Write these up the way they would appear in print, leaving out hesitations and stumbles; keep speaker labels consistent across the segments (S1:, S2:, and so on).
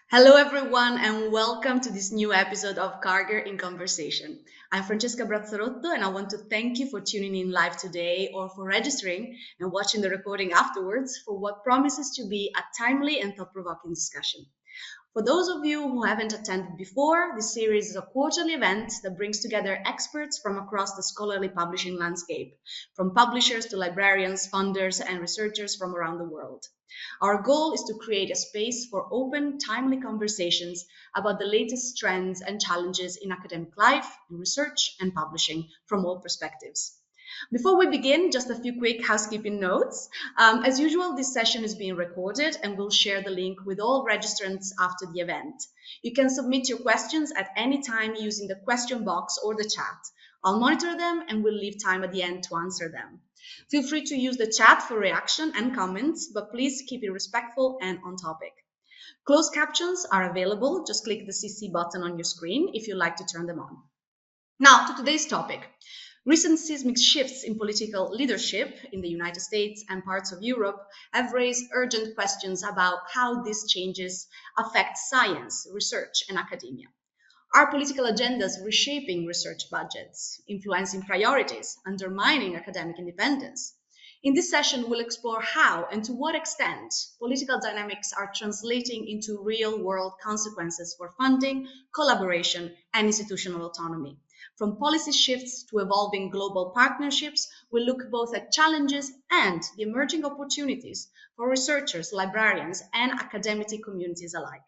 S1: Hello, everyone, and welcome to this new episode of Karger in Conversation. I'm Francesca Brazzarotto, and I want to thank you for tuning in live today or for registering and watching the recording afterwards for what promises to be a timely and thought provoking discussion. For those of you who haven't attended before, this series is a quarterly event that brings together experts from across the scholarly publishing landscape, from publishers to librarians, funders, and researchers from around the world. Our goal is to create a space for open, timely conversations about the latest trends and challenges in academic life, in research, and publishing from all perspectives. Before we begin, just a few quick housekeeping notes. As usual, this session is being recorded and we'll share the link with all registrants after the event. You can submit your questions at any time using the question box or the chat. I'll monitor them and we'll leave time at the end to answer them. Feel free to use the chat for reaction and comments, but please keep it respectful and on topic. Closed captions are available. Just click the CC button on your screen if you'd like to turn them on. Now, to today's topic. Recent seismic shifts in political leadership in the United States and parts of Europe have raised urgent questions about how these changes affect science, research, and academia. Are political agendas reshaping research budgets, influencing priorities, undermining academic independence? In this session, we'll explore how and to what extent political dynamics are translating into real-world consequences for funding, collaboration, and institutional autonomy. From policy shifts to evolving global partnerships, we'll look both at challenges and the emerging opportunities for researchers, librarians, and academic communities alike.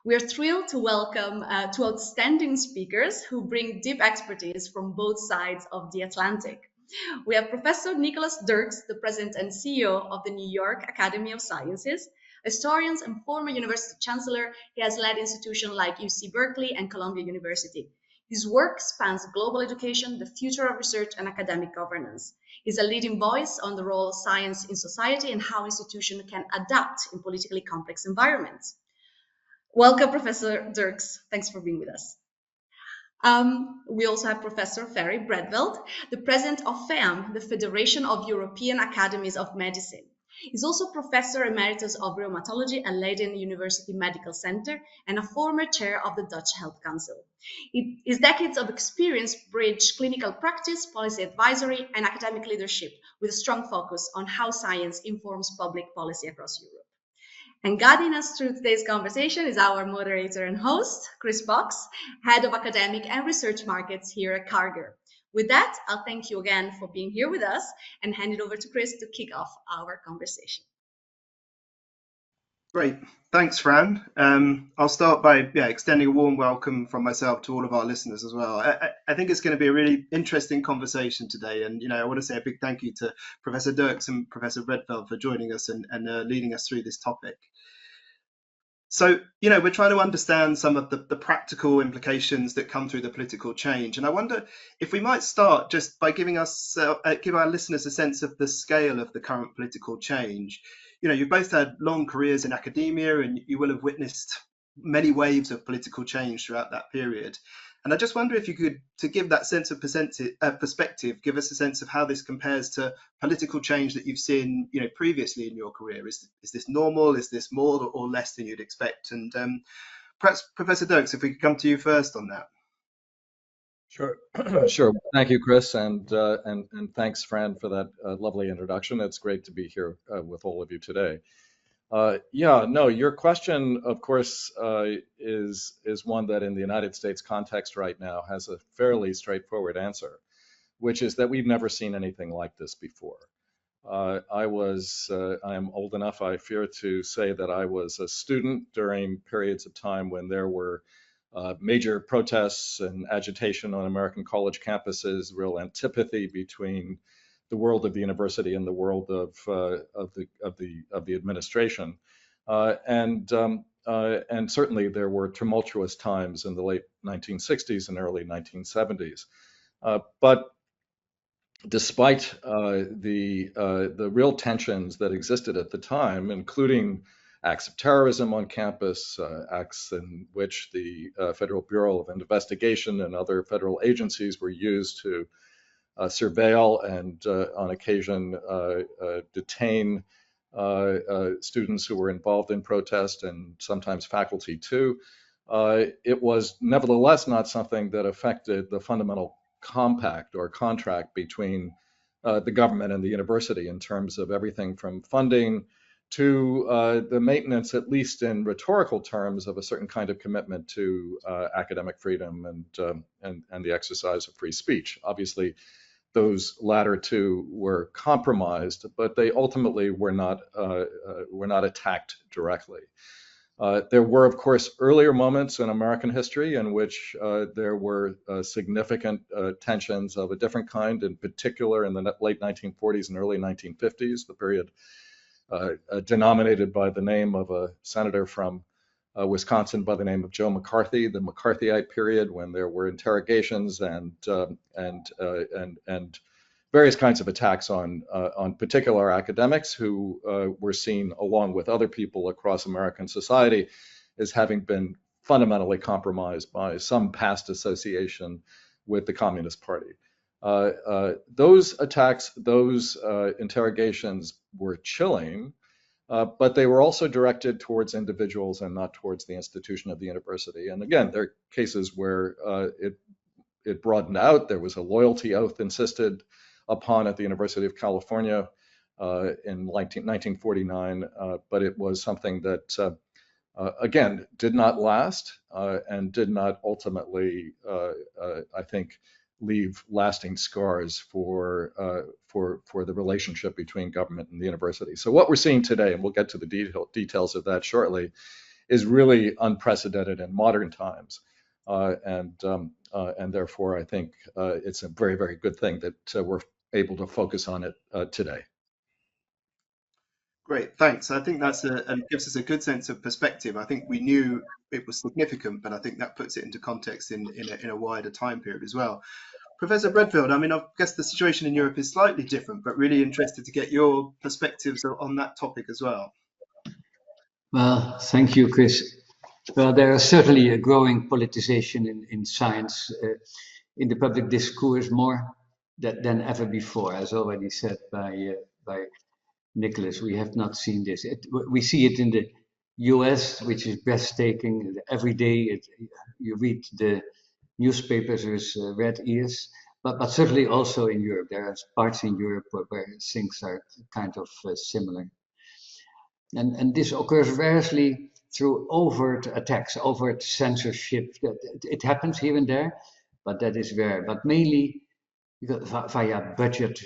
S1: We are thrilled to welcome two outstanding speakers who bring deep expertise from both sides of the Atlantic. We have Professor Nicholas Dirks, the President and CEO of the New York Academy of Sciences. Historian and former university chancellor, he has led institutions like UC Berkeley and Columbia University. His work spans global education, the future of research, and academic governance. He's a leading voice on the role of science in society and how institutions can adapt in politically complex environments. Welcome, Professor Dirks. Thanks for being with us. We also have Professor Ferry Bredveld, the president of FEAM, the Federation of European Academies of Medicine. He's also Professor Emeritus of Rheumatology at Leiden University Medical Center and a former chair of the Dutch Health Council. His decades of experience bridge clinical practice, policy advisory, and academic leadership with a strong focus on how science informs public policy across Europe. And guiding us through today's conversation is our moderator and host, Chris Box, Head of Academic and Research Markets here at Karger. With that, I'll thank you again for being here with us and hand it over to Chris to kick off our conversation.
S2: Great. Thanks, Fran. I'll start by extending a warm welcome from myself to all of our listeners as well. I think it's going to be a really interesting conversation today. And, I want to say a big thank you to Professor Dirks and Professor Redfeld for joining us and leading us through this topic. So, we're trying to understand some of the practical implications that come through the political change. And I wonder if we might start just by give our listeners a sense of the scale of the current political change. You've both had long careers in academia and you will have witnessed many waves of political change throughout that period. And I just wonder if you could, to give that sense of perspective, give us a sense of how this compares to political change that you've seen, previously in your career. Is this normal? Is this more or less than you'd expect? And perhaps, Professor Dirks, if we could come to you first on that.
S3: Sure, sure. Thank you, Chris, and thanks, Fran, for that lovely introduction. It's great to be here with all of you today. Your question, of course, is one that in the United States context right now has a fairly straightforward answer, which is that we've never seen anything like this before. I'm old enough, I fear to say, that I was a student during periods of time when there were major protests and agitation on American college campuses, real antipathy between the world of the university and the world of the administration, and certainly there were tumultuous times in the late 1960s and early 1970s. But despite the real tensions that existed at the time, including acts of terrorism on campus, acts in which the Federal Bureau of Investigation and other federal agencies were used to surveil and on occasion detain students who were involved in protest and sometimes faculty too. It was nevertheless not something that affected the fundamental compact or contract between the government and the university in terms of everything from funding to the maintenance, at least in rhetorical terms, of a certain kind of commitment to academic freedom and the exercise of free speech. Obviously, those latter two were compromised, but they ultimately were not attacked directly. There were, of course, earlier moments in American history in which there were significant tensions of a different kind, in particular in the late 1940s and early 1950s, the period denominated by the name of a senator from Wisconsin by the name of Joe McCarthy, the McCarthyite period, when there were interrogations and various kinds of attacks on particular academics who were seen, along with other people across American society, as having been fundamentally compromised by some past association with the Communist Party. Those attacks, those interrogations were chilling, but they were also directed towards individuals and not towards the institution of the university. And again, there are cases where it broadened out. There was a loyalty oath insisted upon at the University of California in 1949, but it was something that, again, did not last and did not ultimately, I think, leave lasting scars for the relationship between government and the university. So what we're seeing today, and we'll get to the details of that shortly, is really unprecedented in modern times. And therefore, I think it's a very, very good thing that we're able to focus on it today.
S2: Great, thanks. I think that's gives us a good sense of perspective. I think we knew it was significant, but I think that puts it into context in a wider time period as well. Professor Bredfield, I mean, I guess the situation in Europe is slightly different, but really interested to get your perspectives on that topic as well.
S4: Well, thank you, Chris. Well, there is certainly a growing politicization in science, in the public discourse more than ever before, as already said by Nicholas. We have not seen this. We see it in the US, which is breathtaking. Every day you read the newspapers, there's red ears, but certainly also in Europe. There are parts in Europe where things are kind of similar. And this occurs rarely through overt attacks, overt censorship. It happens here and there, but that is rare. But mainly via budget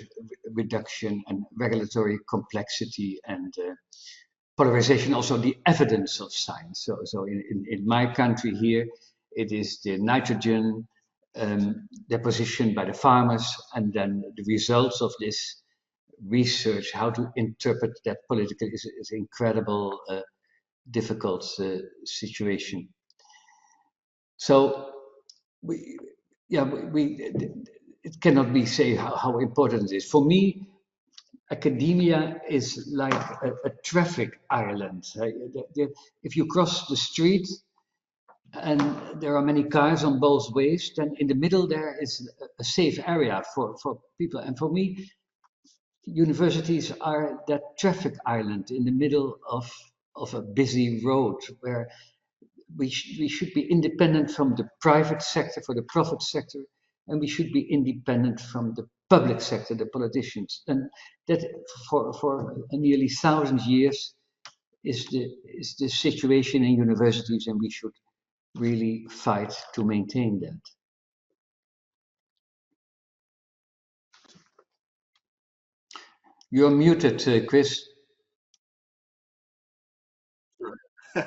S4: reduction and regulatory complexity and polarization, also the evidence of science. So in my country here, it is the nitrogen deposition by the farmers, and then the results of this research, how to interpret that politically is incredible, difficult situation. So it cannot be say how important it is. For me, academia is like a traffic island. If you cross the street and there are many cars on both ways, then in the middle there is a safe area for people. And for me, universities are that traffic island in the middle of a busy road where we should be independent from the private sector, for the profit sector, and we should be independent from the public sector, the politicians. And that for nearly 1,000 years is the situation in universities, and we should really fight to maintain that. You're muted, Chris.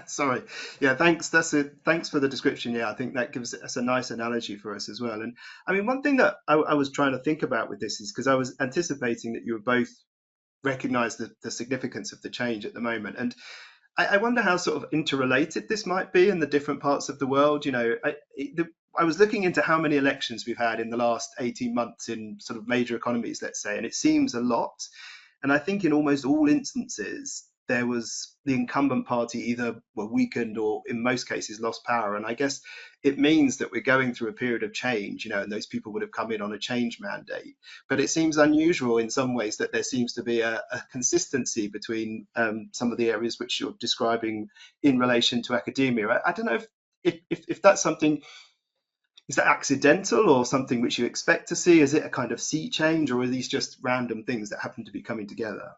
S2: Sorry. Yeah, thanks. That's it. Thanks for the description. Yeah, I think that gives us a nice analogy for us as well. And I mean, one thing that I was trying to think about with this is because I was anticipating that you would both recognize the significance of the change at the moment. And I wonder how sort of interrelated this might be in the different parts of the world. You know, I was looking into how many elections we've had in the last 18 months in sort of major economies, let's say, and it seems a lot. And I think in almost all instances, there was the incumbent party either were weakened or in most cases lost power. And I guess it means that we're going through a period of change, and those people would have come in on a change mandate. But it seems unusual in some ways that there seems to be a consistency between some of the areas which you're describing in relation to academia. I don't know if that's something. Is that accidental or something which you expect to see? Is it a kind of sea change, or are these just random things that happen to be coming together?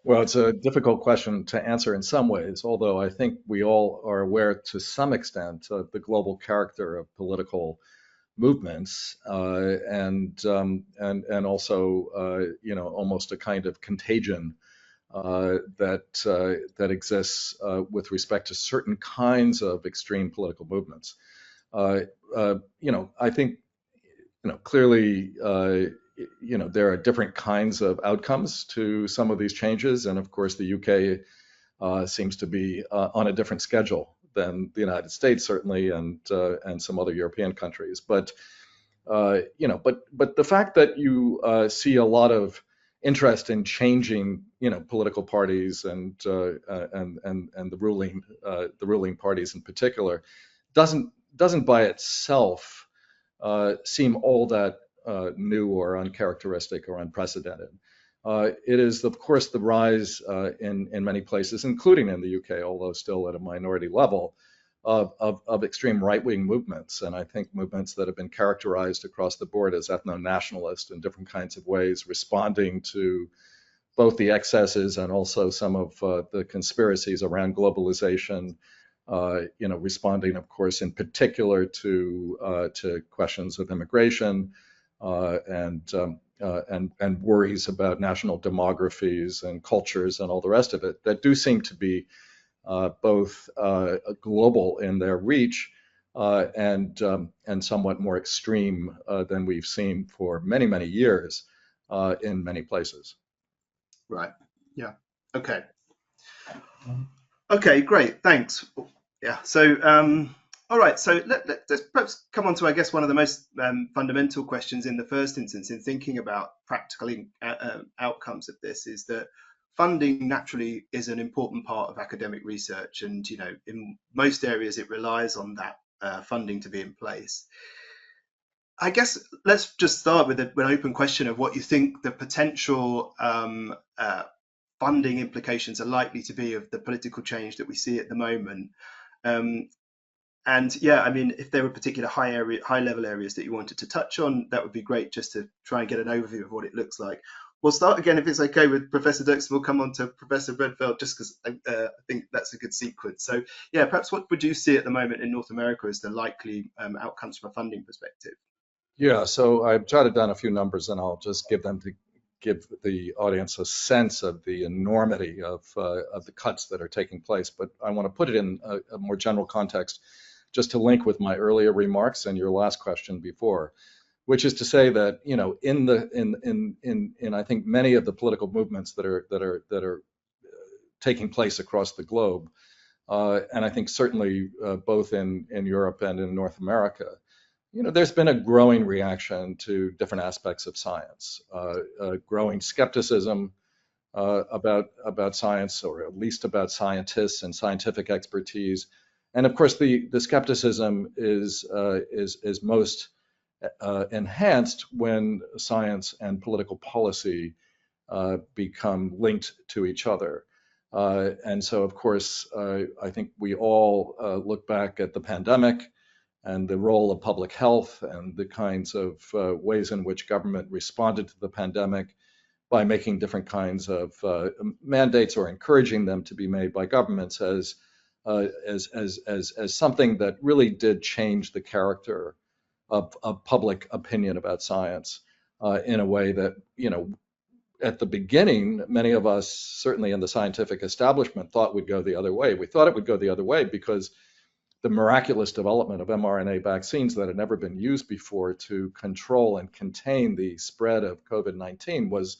S3: Well, it's a difficult question to answer in some ways, although I think we all are aware to some extent of the global character of political movements, and also almost a kind of contagion that exists with respect to certain kinds of extreme political movements. I think clearly, there are different kinds of outcomes to some of these changes, and of course, the UK seems to be on a different schedule than the United States, certainly, and some other European countries. But but the fact that you see a lot of interest in changing, political parties and the ruling parties in particular, doesn't by itself seem all that new or uncharacteristic or unprecedented. It is, of course, the rise in many places, including in the UK, although still at a minority level, of extreme right-wing movements. And I think movements that have been characterized across the board as ethno-nationalist in different kinds of ways, responding to both the excesses and also some of the conspiracies around globalization, responding, of course, in particular to questions of immigration and worries about national demographies and cultures and all the rest of it, that do seem to be both global in their reach and somewhat more extreme than we've seen for many, many years in many places.
S2: Right. Yeah. Okay. Okay, great. Thanks. Yeah. So, all right. So let's perhaps come on to, I guess, one of the most fundamental questions in the first instance in thinking about practical outcomes of this is that funding naturally is an important part of academic research, and in most areas it relies on that funding to be in place. I guess let's just start with an open question of what you think the potential funding implications are likely to be of the political change that we see at the moment. And yeah, I mean, if there were particular high level areas that you wanted to touch on, that would be great, just to try and get an overview of what it looks like. We'll start again, if it's okay, with Professor Dirksen. We'll come on to Professor Redfeld, just because I think that's a good sequence. So yeah, perhaps what would you see at the moment in North America as the likely outcomes from a funding perspective?
S3: Yeah, so I've jotted down a few numbers, and I'll just give them to give the audience a sense of the enormity of the cuts that are taking place. But I want to put it in a more general context, just to link with my earlier remarks and your last question before, which is to say that in I think many of the political movements that are taking place across the globe, and I think certainly both in Europe and in North America, there's been a growing reaction to different aspects of science, growing skepticism about science, or at least about scientists and scientific expertise. And of course, the skepticism is most enhanced when science and political policy become linked to each other. And so, of course, I think we all look back at the pandemic and the role of public health and the kinds of ways in which government responded to the pandemic by making different kinds of mandates or encouraging them to be made by governments as something that really did change the character of public opinion about science in a way that, at the beginning, many of us, certainly in the scientific establishment, thought would go the other way. We thought it would go the other way because the miraculous development of mRNA vaccines that had never been used before to control and contain the spread of COVID-19 was,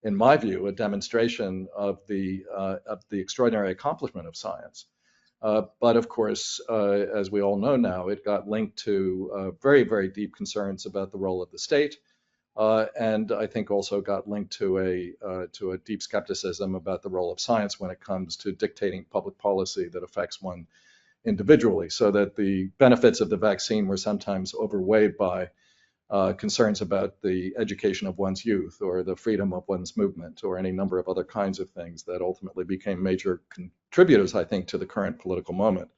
S3: in my view, a demonstration of the extraordinary accomplishment of science. But of course, as we all know now, it got linked to very, very deep concerns about the role of the state, and I think also got linked to a deep skepticism about the role of science when it comes to dictating public policy that affects one individually, so that the benefits of the vaccine were sometimes overweighed by concerns about the education of one's youth or the freedom of one's movement or any number of other kinds of things that ultimately became major contributors, I think, to the current political moment.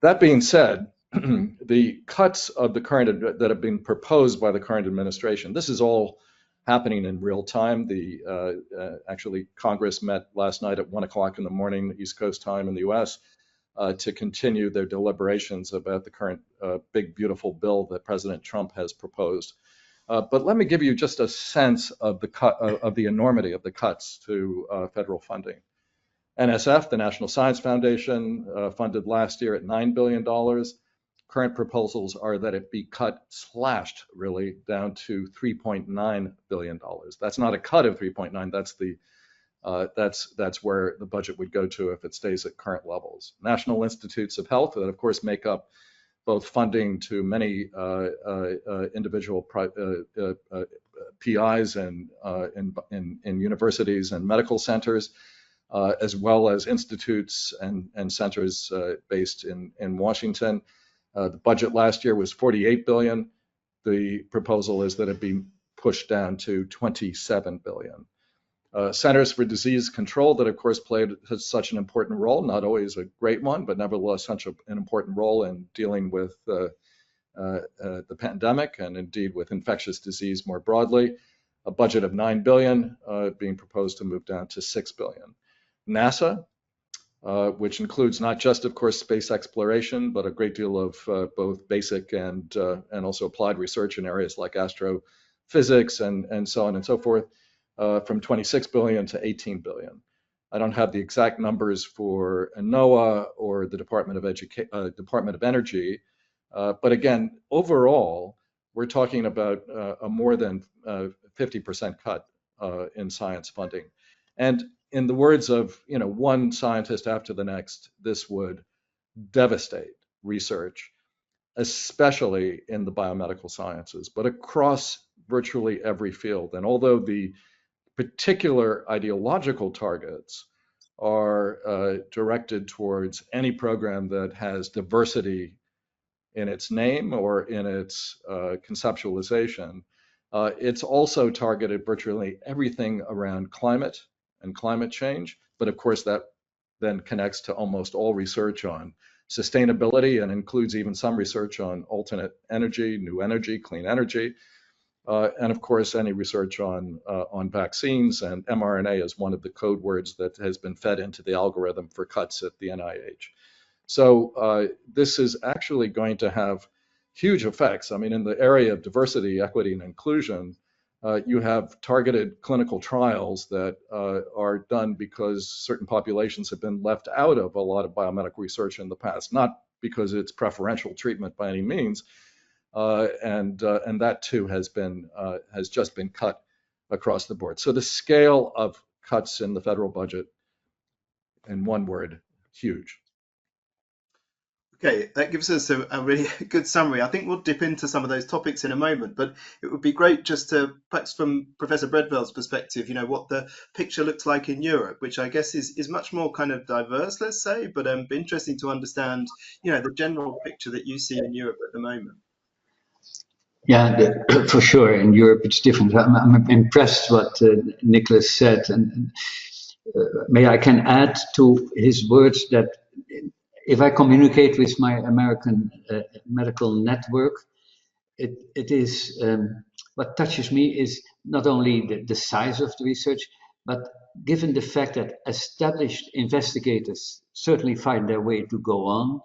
S3: That being said, the cuts of the current that have been proposed by the current administration, this is all happening in real time. Actually, Congress met last night at 1 o'clock in the morning, East Coast time in the U.S., to continue their deliberations about the current big, beautiful bill that President Trump has proposed. But let me give you just a sense of the enormity of the cuts to federal funding. NSF, the National Science Foundation, funded last year at $9 billion. Current proposals are that it be slashed really down to $3.9 billion. That's not a cut of 3.9. That's where the budget would go to if it stays at current levels. National Institutes of Health, that of course make up both funding to many individual PIs and in universities and medical centers, as well as institutes and centers based in Washington. The budget last year was $48 billion. The proposal is that it be pushed down to $27 billion. Centers for Disease Control, that of course played such an important role, not always a great one, but nevertheless such an important role in dealing with the pandemic and indeed with infectious disease more broadly. A budget of $9 billion being proposed to move down to $6 billion. NASA, which includes not just, of course, space exploration, but a great deal of both basic and also applied research in areas like astrophysics and so on and so forth, from 26 billion to 18 billion. I don't have the exact numbers for NOAA or the Department of Energy, but again, overall, we're talking about a more than 50% cut in science funding. And in the words of one scientist after the next, this would devastate research, especially in the biomedical sciences, but across virtually every field. And although the particular ideological targets are directed towards any program that has diversity in its name or in its conceptualization, it's also targeted virtually everything around climate and climate change. But of course, that then connects to almost all research on sustainability and includes even some research on alternate energy, new energy, clean energy. And of course, any research on vaccines, and mRNA is one of the code words that has been fed into the algorithm for cuts at the NIH. So this is actually going to have huge effects. I mean, in the area of diversity, equity, and inclusion, you have targeted clinical trials that are done because certain populations have been left out of a lot of biomedical research in the past, not because it's preferential treatment by any means. And that too has just been cut across the board. So the scale of cuts in the federal budget, in one word, huge.
S2: Okay, that gives us a really good summary. I think we'll dip into some of those topics in a moment, but it would be great just to, perhaps from Professor Bredveld's perspective, what the picture looks like in Europe, which I guess is much more kind of diverse, let's say, but interesting to understand, the general picture that you see in Europe at the moment.
S4: Yeah, for sure. In Europe, it's different. I'm impressed what Nicholas said, and may I can add to his words that if I communicate with my American medical network, it is what touches me is not only the size of the research, but given the fact that established investigators certainly find their way to go on,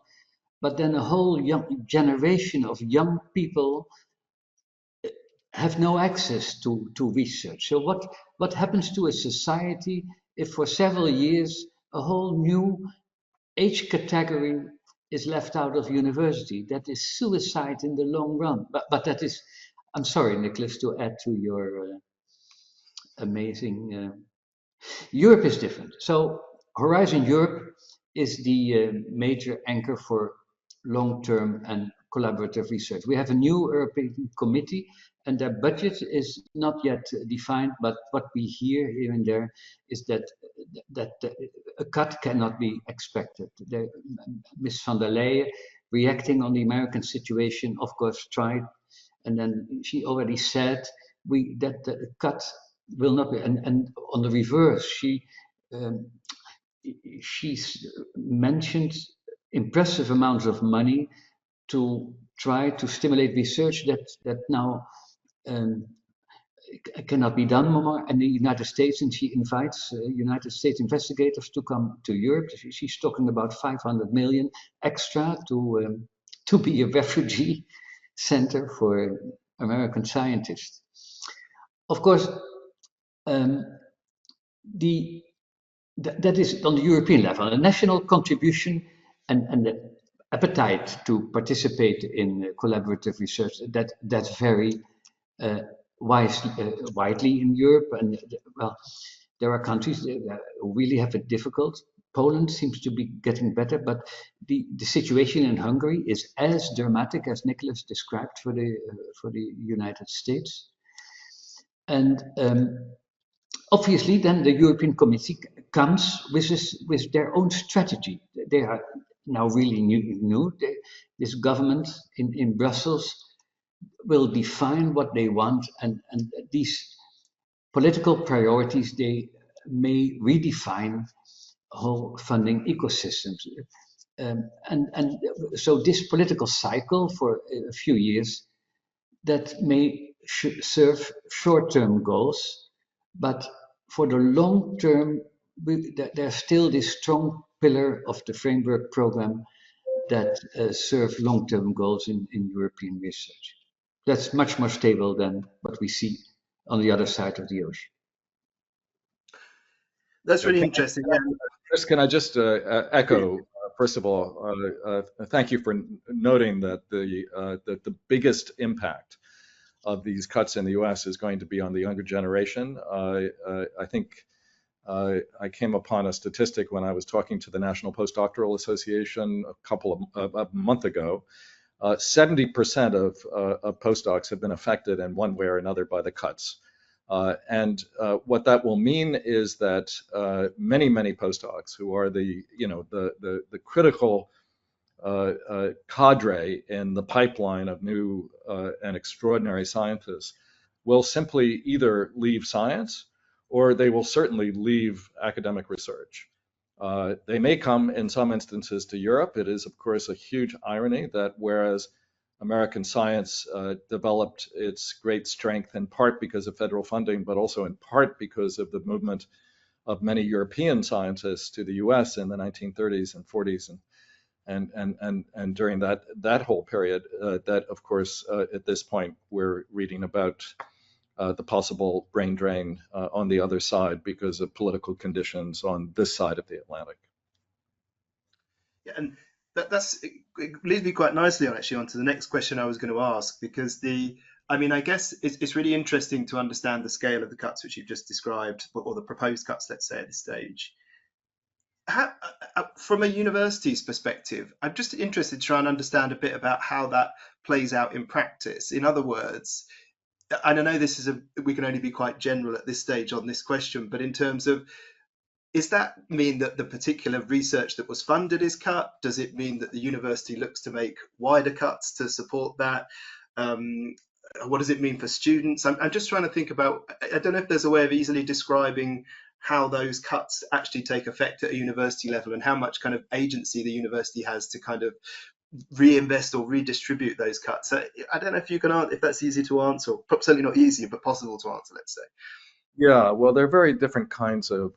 S4: but then a whole young generation of young people have no access to research. So what happens to a society if for several years a whole new age category is left out of university? That is suicide in the long run. But that is, I'm sorry, Nicholas, to add to your amazing. Europe is different. So Horizon Europe is the major anchor for long-term and collaborative research. We have a new European Committee, and their budget is not yet defined, but what we hear here and there is that a cut cannot be expected. Ms. van der Leyen, reacting on the American situation, of course, tried, and then she already said that the cut will not be, and on the reverse, she's mentioned impressive amounts of money to try to stimulate research that now cannot be done more in the United States, and she invites United States investigators to come to Europe. She's talking about 500 million extra to be a refugee center for American scientists. Of course, that is on the European level. The national contribution and the appetite to participate in collaborative research that's very widely in Europe, and well, there are countries that really have it difficult. Poland seems to be getting better, but the situation in Hungary is as dramatic as Nicholas described for the United States, and obviously then the European Committee comes with their own strategy. They are now really new. This government in Brussels will define what they want, and these political priorities, they may redefine whole funding ecosystems. And so this political cycle for a few years that may serve short-term goals, but for the long term, there's still this strong pillar of the framework program that serve long-term goals in European research. That's much more stable than what we see on the other side of the ocean.
S2: That's really interesting. Yeah.
S3: Chris, can I just echo, first of all, thank you for noting that the biggest impact of these cuts in the U.S. is going to be on the younger generation. I think I came upon a statistic when I was talking to the National Postdoctoral Association a month ago. 70% of postdocs have been affected in one way or another by the cuts. And what that will mean is that many postdocs who are the critical cadre in the pipeline of new and extraordinary scientists will simply either leave science or they will certainly leave academic research. They may come in some instances to Europe. It is, of course, a huge irony that whereas American science developed its great strength in part because of federal funding, but also in part because of the movement of many European scientists to the US in the 1930s and 40s and during that whole period, that of course at this point we're reading about the possible brain drain on the other side because of political conditions on this side of the Atlantic.
S2: Yeah, and it leads me quite nicely actually onto the next question I was going to ask, because I guess it's really interesting to understand the scale of the cuts which you've just described, or the proposed cuts, let's say, at this stage. From a university's perspective, I'm just interested to try and understand a bit about how that plays out in practice. In other words, and I know we can only be quite general at this stage on this question, but in terms of, does that mean that the particular research that was funded is cut? Does it mean that the university looks to make wider cuts to support that? What does it mean for students? I'm just trying to think about, I don't know if there's a way of easily describing how those cuts actually take effect at a university level and how much kind of agency the university has to kind of reinvest or redistribute those cuts. So I don't know if you can answer, if that's easy to answer, certainly not easy, but possible to answer, let's say.
S3: Yeah, well, there are very different kinds of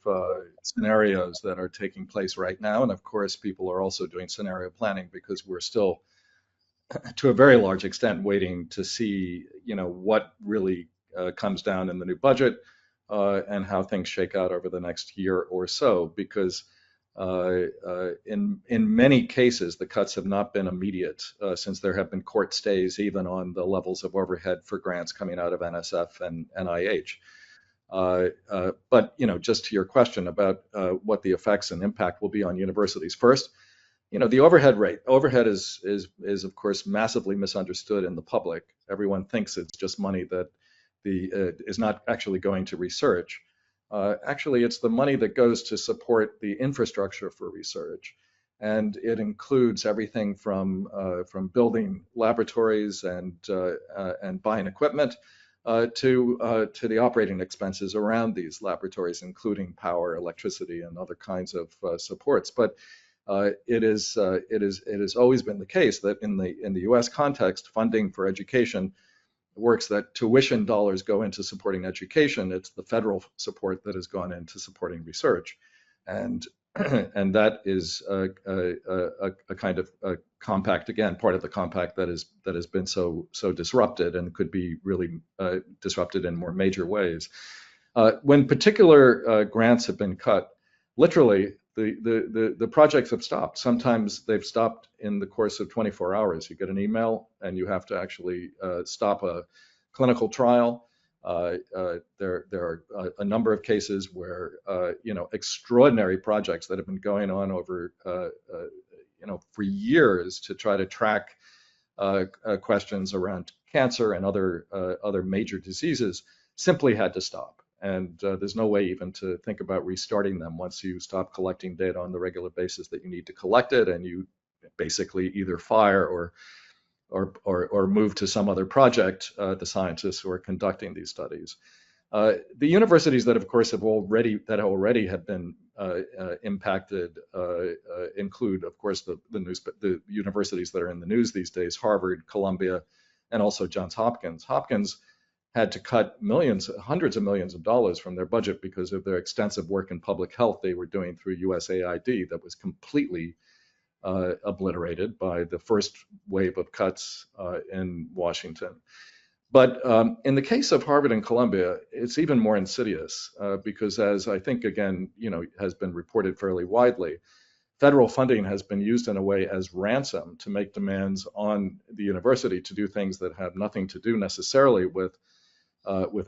S3: scenarios that are taking place right now. And of course, people are also doing scenario planning because we're still, to a very large extent, waiting to see, what really comes down in the new budget and how things shake out over the next year or so. Because in many cases, the cuts have not been immediate since there have been court stays even on the levels of overhead for grants coming out of NSF and NIH. But just to your question about what the effects and impact will be on universities. First, the overhead rate. Overhead is of course massively misunderstood in the public. Everyone thinks it's just money that is not actually going to research. Actually, it's the money that goes to support the infrastructure for research, and it includes everything from building laboratories and buying equipment to the operating expenses around these laboratories, including power, electricity, and other kinds of supports. But it has always been the case that in the U.S. context, funding for education works that tuition dollars go into supporting education. It's the federal support that has gone into supporting research, and and that is a kind of a compact, again, part of the compact that has been so disrupted and could be really disrupted in more major ways. When particular grants have been cut, literally the projects have stopped. Sometimes they've stopped in the course of 24 hours. You get an email and you have to actually stop a clinical trial. There are a number of cases where extraordinary projects that have been going on over for years to try to track questions around cancer and other major diseases simply had to stop. And there's no way even to think about restarting them once you stop collecting data on the regular basis that you need to collect it, and you basically either fire or move to some other project the scientists who are conducting these studies. The universities that, of course, have already have been impacted include, of course, the universities that are in the news these days: Harvard, Columbia, and also Johns Hopkins. Hopkins had to cut hundreds of millions of dollars from their budget because of their extensive work in public health they were doing through USAID that was completely obliterated by the first wave of cuts in Washington. But in the case of Harvard and Columbia, it's even more insidious because, as I think, again, has been reported fairly widely, federal funding has been used in a way as ransom to make demands on the university to do things that have nothing to do necessarily with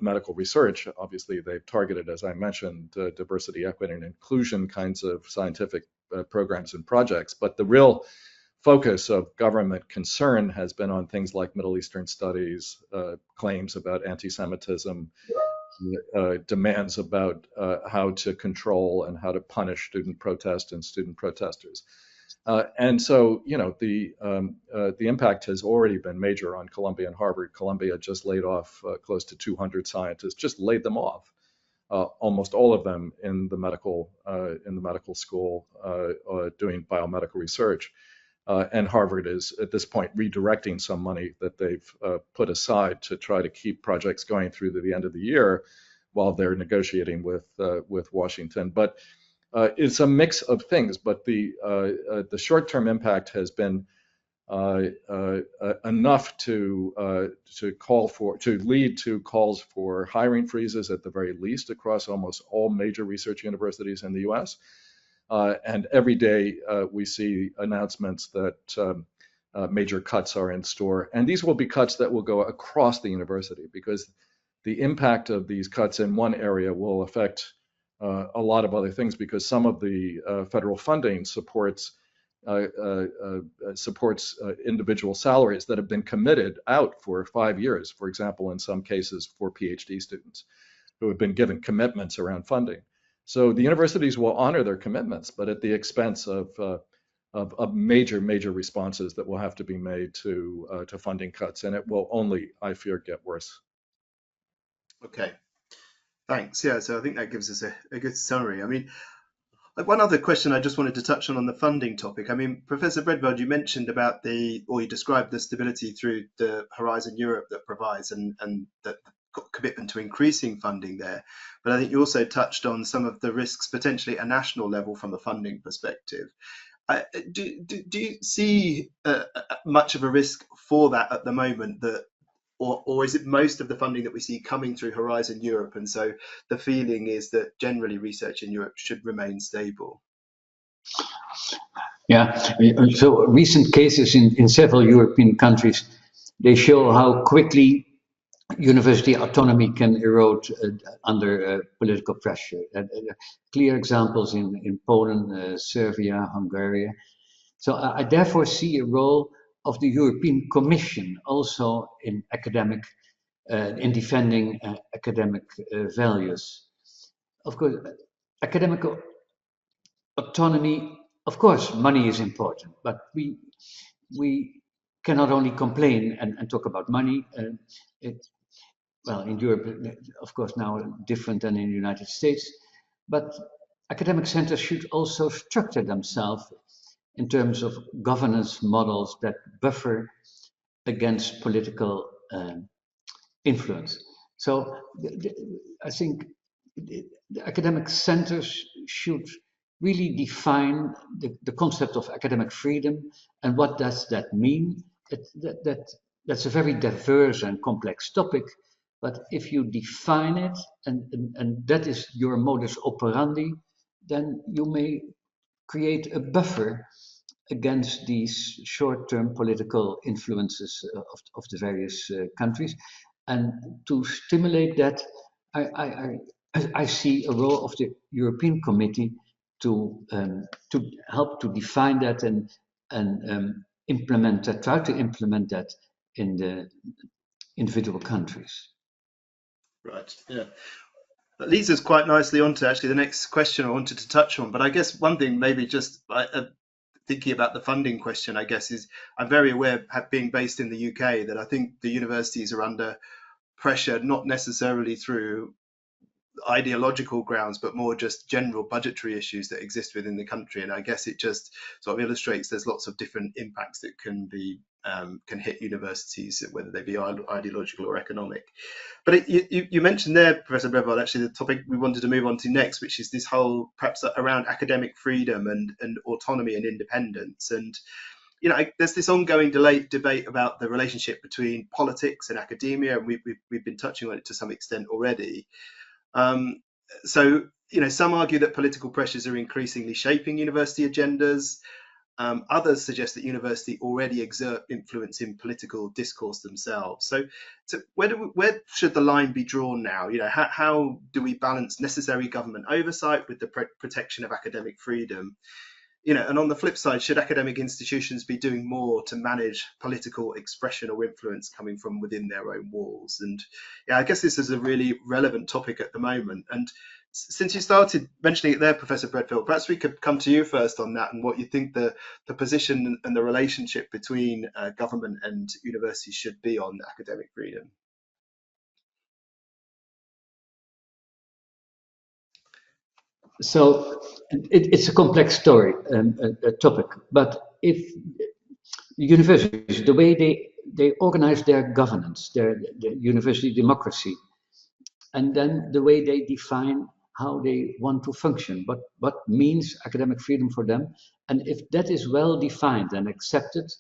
S3: medical research. Obviously, they've targeted, as I mentioned, diversity, equity, and inclusion kinds of scientific programs and projects. But the real focus of government concern has been on things like Middle Eastern studies, claims about anti-Semitism, demands about how to control and how to punish student protest and student protesters. And so, the impact has already been major on Columbia and Harvard. Columbia just laid off close to 200 scientists, just laid them off, almost all of them in the medical school doing biomedical research. And Harvard is at this point redirecting some money that they've put aside to try to keep projects going through to the end of the year while they're negotiating with Washington. But it's a mix of things, but the short-term impact has been enough to lead to calls for hiring freezes at the very least across almost all major research universities in the U.S. And every day we see announcements that major cuts are in store, and these will be cuts that will go across the university because the impact of these cuts in one area will affect a lot of other things, because some of the federal funding supports individual salaries that have been committed out for 5 years, for example, in some cases for PhD students who have been given commitments around funding. So the universities will honor their commitments, but at the expense of major responses that will have to be made to funding cuts, and it will only, I fear, get worse.
S2: Okay. Thanks. Yeah, so I think that gives us a good summary. I mean, one other question I just wanted to touch on the funding topic. I mean, Professor Bredveld, you mentioned about you described the stability through the Horizon Europe that provides and that commitment to increasing funding there. But I think you also touched on some of the risks potentially at a national level from a funding perspective. Do you see much of a risk for that at the moment, or is it most of the funding that we see coming through Horizon Europe, and so the feeling is that generally research in Europe should remain stable?
S4: Yeah, so recent cases in several European countries, they show how quickly university autonomy can erode under political pressure. Clear examples in Poland, Serbia, Hungary. So I therefore see a role of the European Commission also in in defending academic values. Of course, academic autonomy, of course, money is important, but we cannot only complain and talk about money. Well, in Europe, of course, now different than in the United States, but academic centers should also structure themselves in terms of governance models that buffer against political influence. So I think the academic centers should really define the concept of academic freedom and what does that mean. That's a very diverse and complex topic, but if you define it and that is your modus operandi, then you may create a buffer against these short-term political influences of the various countries. And to stimulate that, I see a role of the European Committee to help to define that and implement that, try to implement that in the individual countries.
S2: Right. Yeah. That leads us quite nicely on to actually the next question I wanted to touch on. But I guess one thing, maybe just thinking about the funding question, I guess, is I'm very aware, being based in the UK, that I think the universities are under pressure, not necessarily through ideological grounds, but more just general budgetary issues that exist within the country. And I guess it just sort of illustrates there's lots of different impacts that can hit universities, whether they be ideological or economic. But you mentioned there, Professor Brevard, actually the topic we wanted to move on to next, which is this whole perhaps around academic freedom and autonomy and independence. And there's this ongoing debate about the relationship between politics and academia, and we've been touching on it to some extent already. So some argue that political pressures are increasingly shaping university agendas. Others suggest that university already exert influence in political discourse themselves. So where should the line be drawn now? How do we balance necessary government oversight with the protection of academic freedom? And on the flip side, should academic institutions be doing more to manage political expression or influence coming from within their own walls? And I guess this is a really relevant topic at the moment. And since you started mentioning it there, Professor Bredfield, perhaps we could come to you first on that and what you think the position and the relationship between government and universities should be on academic freedom.
S4: So it's a complex story, a topic, but if universities, the way they organize their governance, their university democracy, and then the way they define how they want to function, what means academic freedom for them, and if that is well defined and accepted,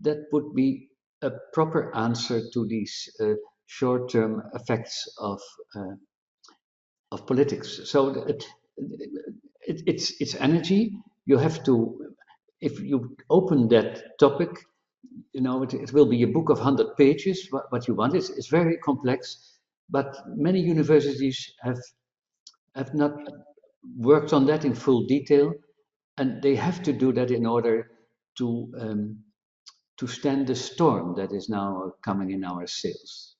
S4: that would be a proper answer to these short-term effects of politics. So it's energy. You have to, if you open that topic, it will be a book of 100 pages. What you want is very complex, but many universities have not worked on that in full detail, and they have to do that in order to stand the storm that is now coming in our sails.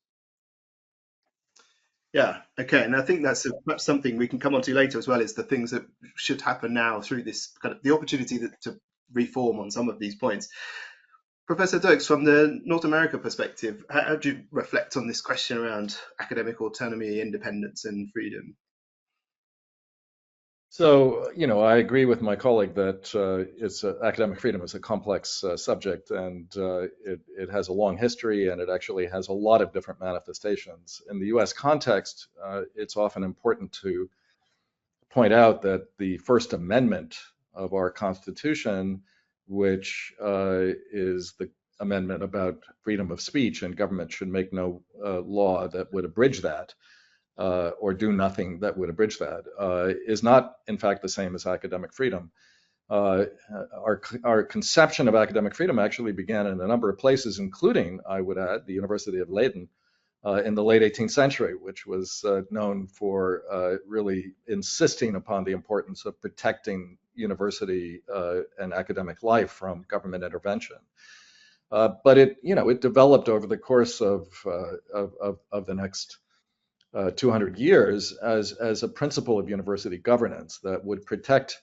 S2: Yeah, okay, and I think that's perhaps something we can come on to later as well, is the things that should happen now through this kind of the opportunity to reform on some of these points. Professor Dirks, from the North America perspective, how do you reflect on this question around academic autonomy, independence, and freedom?
S3: So, I agree with my colleague that academic freedom is a complex subject, and it has a long history, and it actually has a lot of different manifestations. In the U.S. context, it's often important to point out that the First Amendment of our Constitution, which is the amendment about freedom of speech, and government should make no law that would abridge that, or do nothing that would abridge that, is not, in fact, the same as academic freedom. Our conception of academic freedom actually began in a number of places, including, I would add, the University of Leiden in the late 18th century, which was known for really insisting upon the importance of protecting university and academic life from government intervention. But it developed over the course of the next 200 years as a principle of university governance that would protect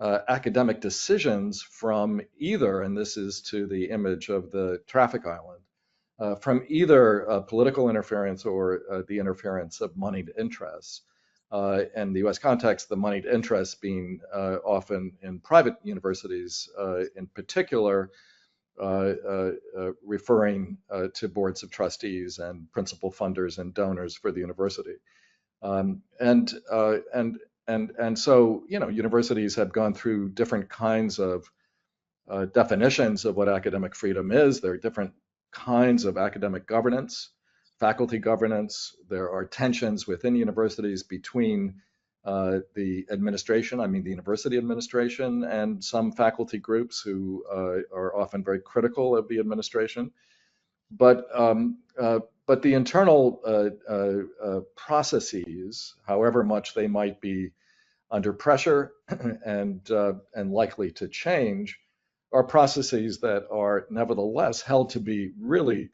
S3: academic decisions from either, and this is to the image of the traffic island, from either political interference or the interference of moneyed interests. In the US context, the moneyed interests being often in private universities in particular, referring to boards of trustees and principal funders and donors for the university. And so, universities have gone through different kinds of definitions of what academic freedom is. There are different kinds of academic governance, faculty governance. There are tensions within universities between the administration, I mean the university administration, and some faculty groups who are often very critical of the administration. But the internal processes, however much they might be under pressure and likely to change, are processes that are nevertheless held to be really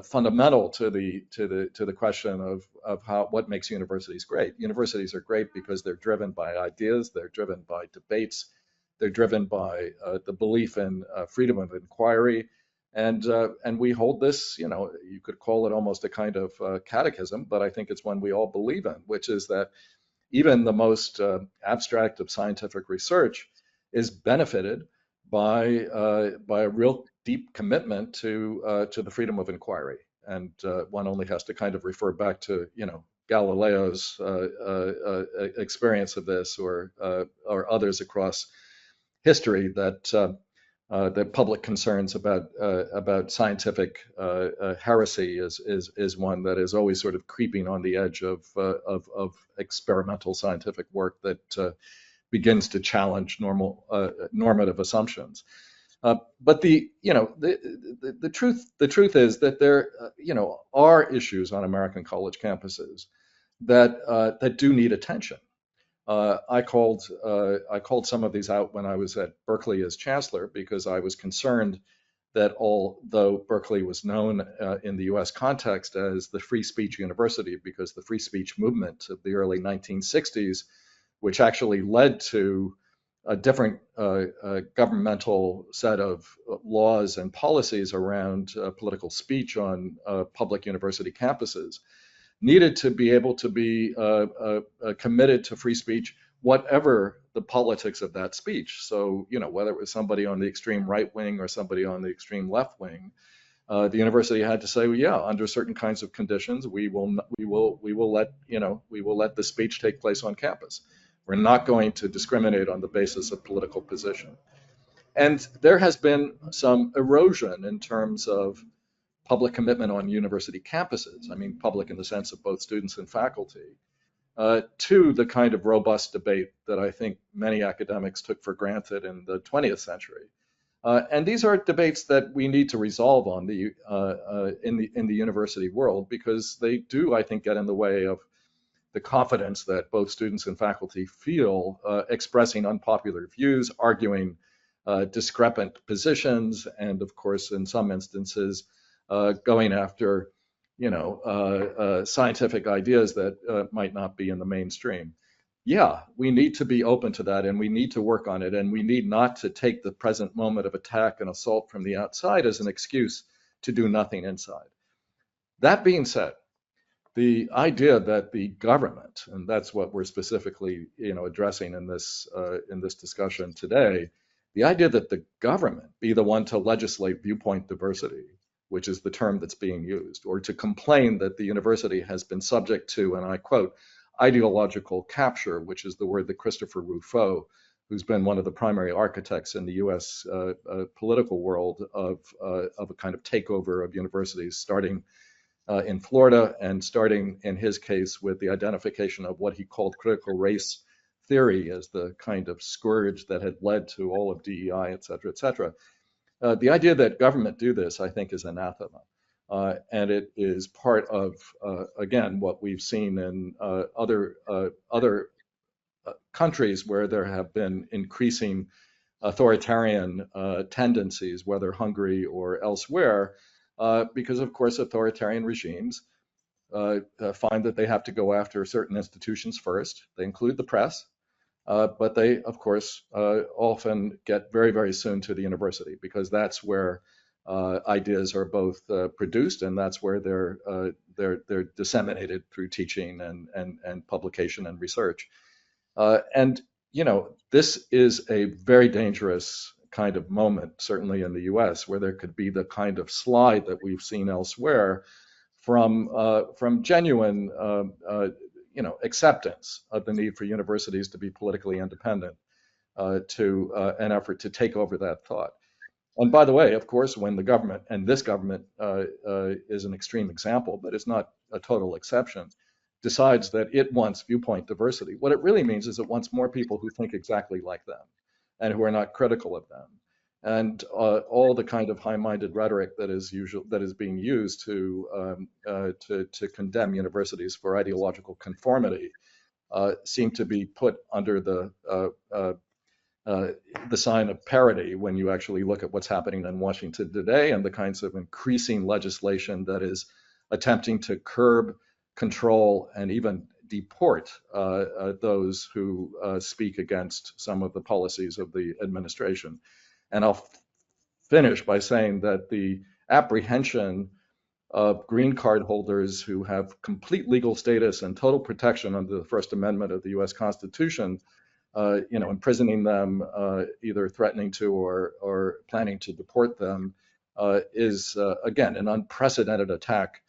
S3: fundamental to the question of what makes universities great. Universities are great because they're driven by ideas, they're driven by debates, they're driven by the belief in freedom of inquiry, and we hold this. You could call it almost a kind of catechism, but I think it's one we all believe in, which is that even the most abstract of scientific research is benefited by a real deep commitment to the freedom of inquiry. And one only has to kind of refer back to Galileo's experience of this, or others across history, that public concerns about scientific heresy is one that is always sort of creeping on the edge of experimental scientific work that begins to challenge normative assumptions. But the truth is that there are issues on American college campuses that do need attention. I called some of these out when I was at Berkeley as chancellor, because I was concerned that although Berkeley was known in the US context as the free speech university, because the free speech movement of the early 1960s, which actually led to a different governmental set of laws and policies around political speech on public university campuses, needed to be able to be committed to free speech, whatever the politics of that speech. So, whether it was somebody on the extreme right wing or somebody on the extreme left wing, the university had to say, well, yeah, under certain kinds of conditions, we will let the speech take place on campus. We're not going to discriminate on the basis of political position. And there has been some erosion in terms of public commitment on university campuses. I mean, public in the sense of both students and faculty, to the kind of robust debate that I think many academics took for granted in the 20th century. And these are debates that we need to resolve in the university world, because they do, I think, get in the way of the confidence that both students and faculty feel expressing unpopular views, arguing discrepant positions, and of course, in some instances, going after scientific ideas that might not be in the mainstream. Yeah, we need to be open to that, and we need to work on it, and we need not to take the present moment of attack and assault from the outside as an excuse to do nothing inside. That being said, the idea that the government, and that's what we're specifically addressing in this discussion today, the idea that the government be the one to legislate viewpoint diversity, which is the term that's being used, or to complain that the university has been subject to, and I quote, ideological capture, which is the word that Christopher Rufo, who's been one of the primary architects in the US political world of a kind of takeover of universities, starting in Florida, and starting in his case with the identification of what he called critical race theory as the kind of scourge that had led to all of DEI, et cetera, et cetera. The idea that government do this, I think, is anathema. And it is part of, again, what we've seen in other countries where there have been increasing authoritarian tendencies, whether Hungary or elsewhere, because of course authoritarian regimes find that they have to go after certain institutions first. They include the press, but they, of course, often get very, very soon to the university because that's where ideas are both produced and that's where they're disseminated through teaching and publication and research. And this is a very dangerous kind of moment, certainly in the U.S., where there could be the kind of slide that we've seen elsewhere from genuine acceptance of the need for universities to be politically independent to an effort to take over that thought. And by the way, of course, when the government, and this government is an extreme example, but it's not a total exception, decides that it wants viewpoint diversity, what it really means is it wants more people who think exactly like them and who are not critical of them. And all the kind of high-minded rhetoric that is being used to condemn universities for ideological conformity seem to be put under the sign of parody when you actually look at what's happening in Washington today and the kinds of increasing legislation that is attempting to curb, control, and even deport those who speak against some of the policies of the administration. And I'll finish by saying that the apprehension of green card holders who have complete legal status and total protection under the First Amendment of the U.S. Constitution, imprisoning them, either threatening to or planning to deport them, is again an unprecedented attack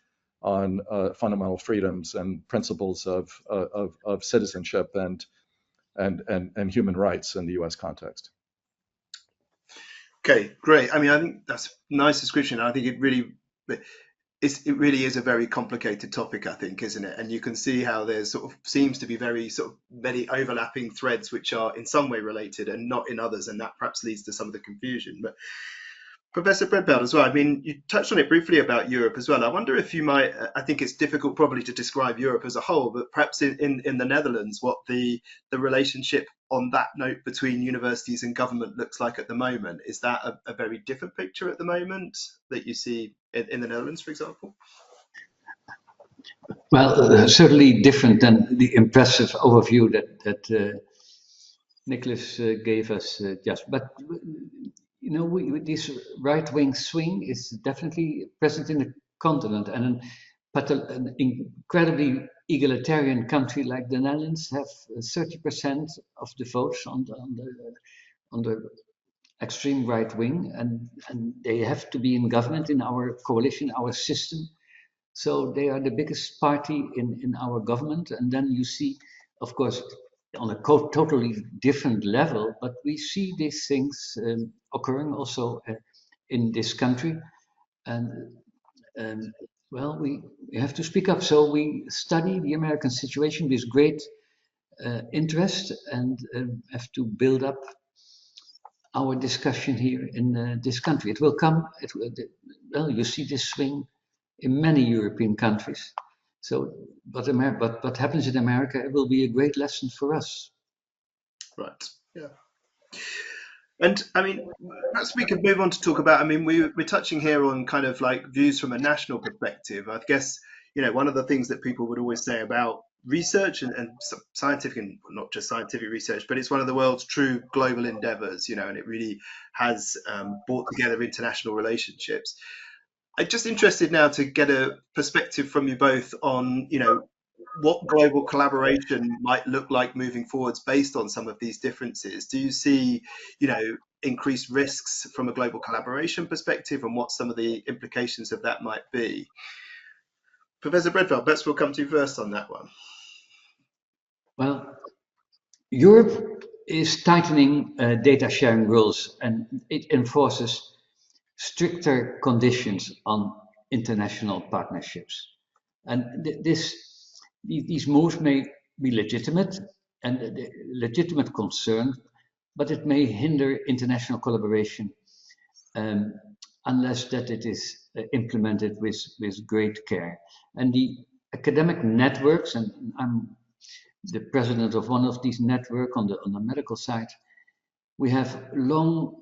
S3: on fundamental freedoms and principles of citizenship and human rights in the U.S. context.
S2: Okay, great. I mean, I think that's a nice description. I think it really is a very complicated topic, I think, isn't it? And you can see how there sort of seems to be very sort of many overlapping threads which are in some way related and not in others, and that perhaps leads to some of the confusion. But Professor Breadbelt as well, I mean, you touched on it briefly about Europe as well. I wonder if you might, I think it's difficult probably to describe Europe as a whole, but perhaps in the Netherlands, what the relationship on that note between universities and government looks like at the moment. Is that a very different picture at the moment that you see in the Netherlands, for example?
S4: Well, certainly different than the impressive overview that Nicholas gave us just. But this right-wing swing is definitely present in the continent, and an incredibly egalitarian country like the Netherlands have 30% of the votes on the extreme right wing, and they have to be in government in our coalition, our system. So they are the biggest party in our government, and then you see, of course, on a totally different level, but we see these things occurring also in this country, and well, we have to speak up. So we study the American situation with great interest and have to build up our discussion here in this country. It will come. Well, you see this swing in many European countries. So, but what happens in America, it will be a great lesson for us.
S2: Right. Yeah. And I mean, perhaps we could move on to talk about, I mean, we're touching here on kind of like views from a national perspective. I guess, one of the things that people would always say about research and scientific, and not just scientific research, but it's one of the world's true global endeavors, and it really has brought together international relationships. I'm just interested now to get a perspective from you both on, what global collaboration might look like moving forwards based on some of these differences. Do you see, increased risks from a global collaboration perspective, and what some of the implications of that might be? Professor Breadbelt, perhaps we'll come to you first on that one.
S4: Well, Europe is tightening data sharing rules, and it enforces stricter conditions on international partnerships. And these moves may be legitimate and a legitimate concern, but it may hinder international collaboration unless that it is implemented with great care. And the academic networks, and I'm the president of one of these networks on the medical side. We have long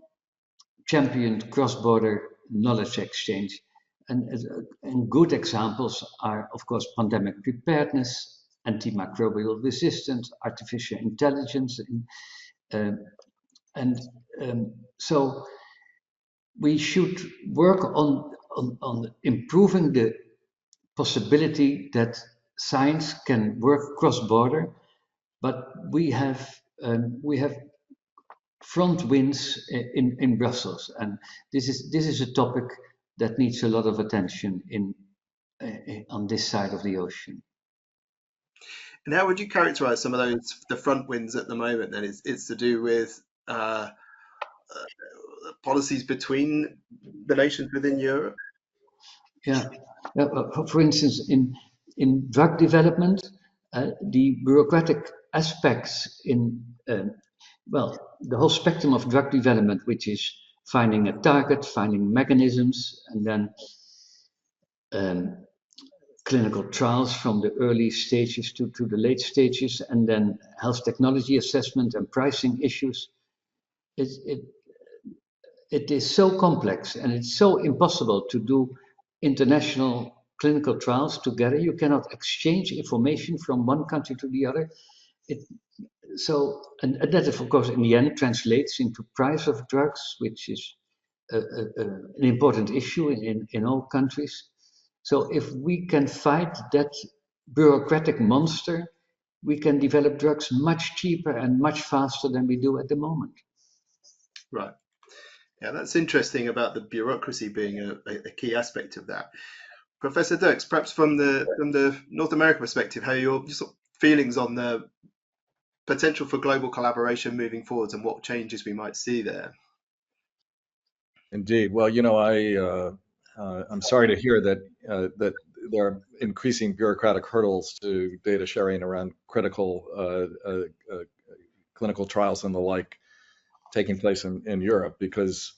S4: championed cross-border knowledge exchange. And good examples are, of course, pandemic preparedness, antimicrobial resistance, artificial intelligence, and so we should work on improving the possibility that science can work cross-border, but we have front winds in Brussels, and this is a topic that needs a lot of attention on this side of the ocean.
S2: And how would you characterize some of the front winds at the moment? Then it's to do with policies between the nations within Europe.
S4: Yeah, for instance, in drug development, the bureaucratic aspects in the whole spectrum of drug development, which is finding a target, finding mechanisms, and then clinical trials from the early stages to the late stages, and then health technology assessment and pricing issues. It is so complex, and it's so impossible to do international clinical trials together. You cannot exchange information from one country to the other. And that, of course, in the end translates into price of drugs, which is an important issue in all countries. So if we can fight that bureaucratic monster, we can develop drugs much cheaper and much faster than we do at the moment.
S2: Right. Yeah, that's interesting about the bureaucracy being a key aspect of that. Professor Dirks, perhaps from the North American perspective, how your sort of feelings on the potential for global collaboration moving forwards and what changes we might see there?
S3: Indeed. Well, I'm sorry to hear that there are increasing bureaucratic hurdles to data sharing around critical clinical trials and the like taking place in Europe, because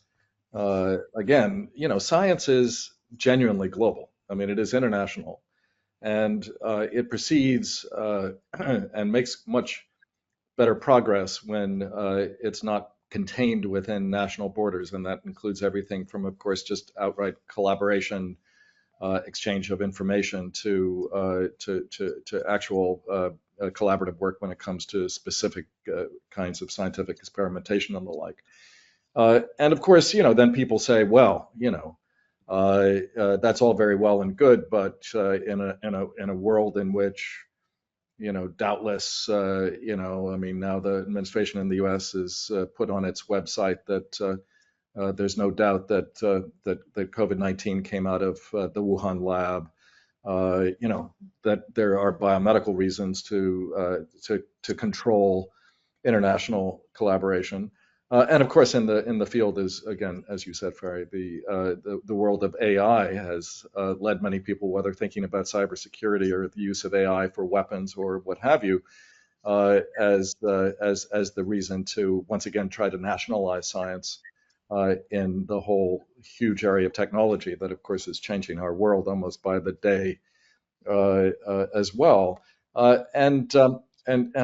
S3: again, science is genuinely global. I mean, it is international, and it proceeds and makes much better progress when it's not contained within national borders, and that includes everything from, of course, just outright collaboration, exchange of information, to actual collaborative work when it comes to specific kinds of scientific experimentation and the like. And of course, then people say, well, that's all very well and good, but in a world in which doubtless, I mean, now the administration in the U.S. has put on its website that there's no doubt that that COVID-19 came out of the Wuhan lab. That there are biomedical reasons to control international collaboration. And of course, in the field is, again, as you said, Ferry, the world of AI has led many people, whether thinking about cybersecurity or the use of AI for weapons or what have you, as the reason to once again try to nationalize science in the whole huge area of technology that, of course, is changing our world almost by the day as well. And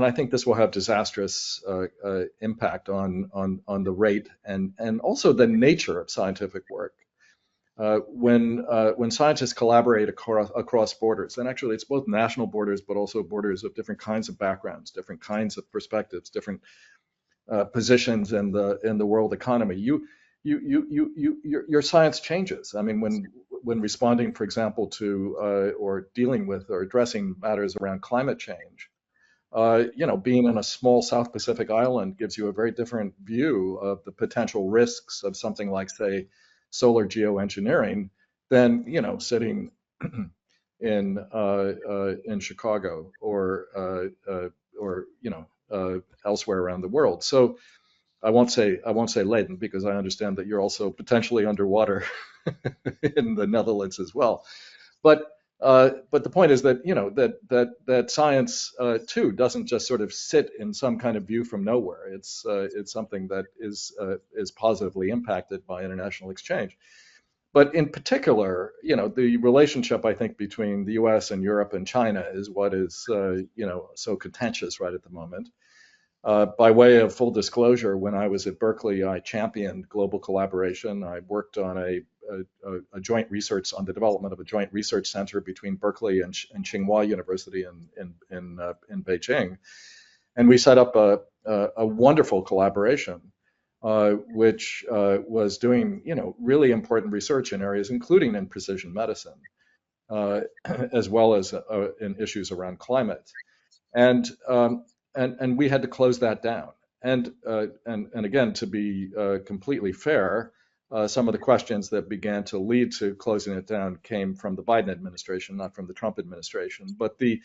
S3: I think this will have disastrous impact on the rate and also the nature of scientific work. When scientists collaborate across borders, and actually it's both national borders, but also borders of different kinds of backgrounds, different kinds of perspectives, different positions in the world economy, your science changes. I mean, when responding, for example, to or dealing with or addressing matters around climate change. Being in a small South Pacific island gives you a very different view of the potential risks of something like, say, solar geoengineering than, sitting in Chicago or elsewhere around the world. So I won't say Leiden, because I understand that you're also potentially underwater in the Netherlands as well. But the point is that that science too doesn't just sort of sit in some kind of view from nowhere. It's something that is positively impacted by international exchange. But in particular, the relationship, I think, between the U.S. and Europe and China is what is, so contentious right at the moment. By way of full disclosure, when I was at Berkeley, I championed global collaboration. I worked on a joint research on the development of a joint research center between Berkeley and Tsinghua University in Beijing, and we set up a wonderful collaboration, which was doing really important research in areas including in precision medicine, as well as in issues around climate. And and we had to close that down. And again, to be completely fair, some of the questions that began to lead to closing it down came from the Biden administration, not from the Trump administration. But the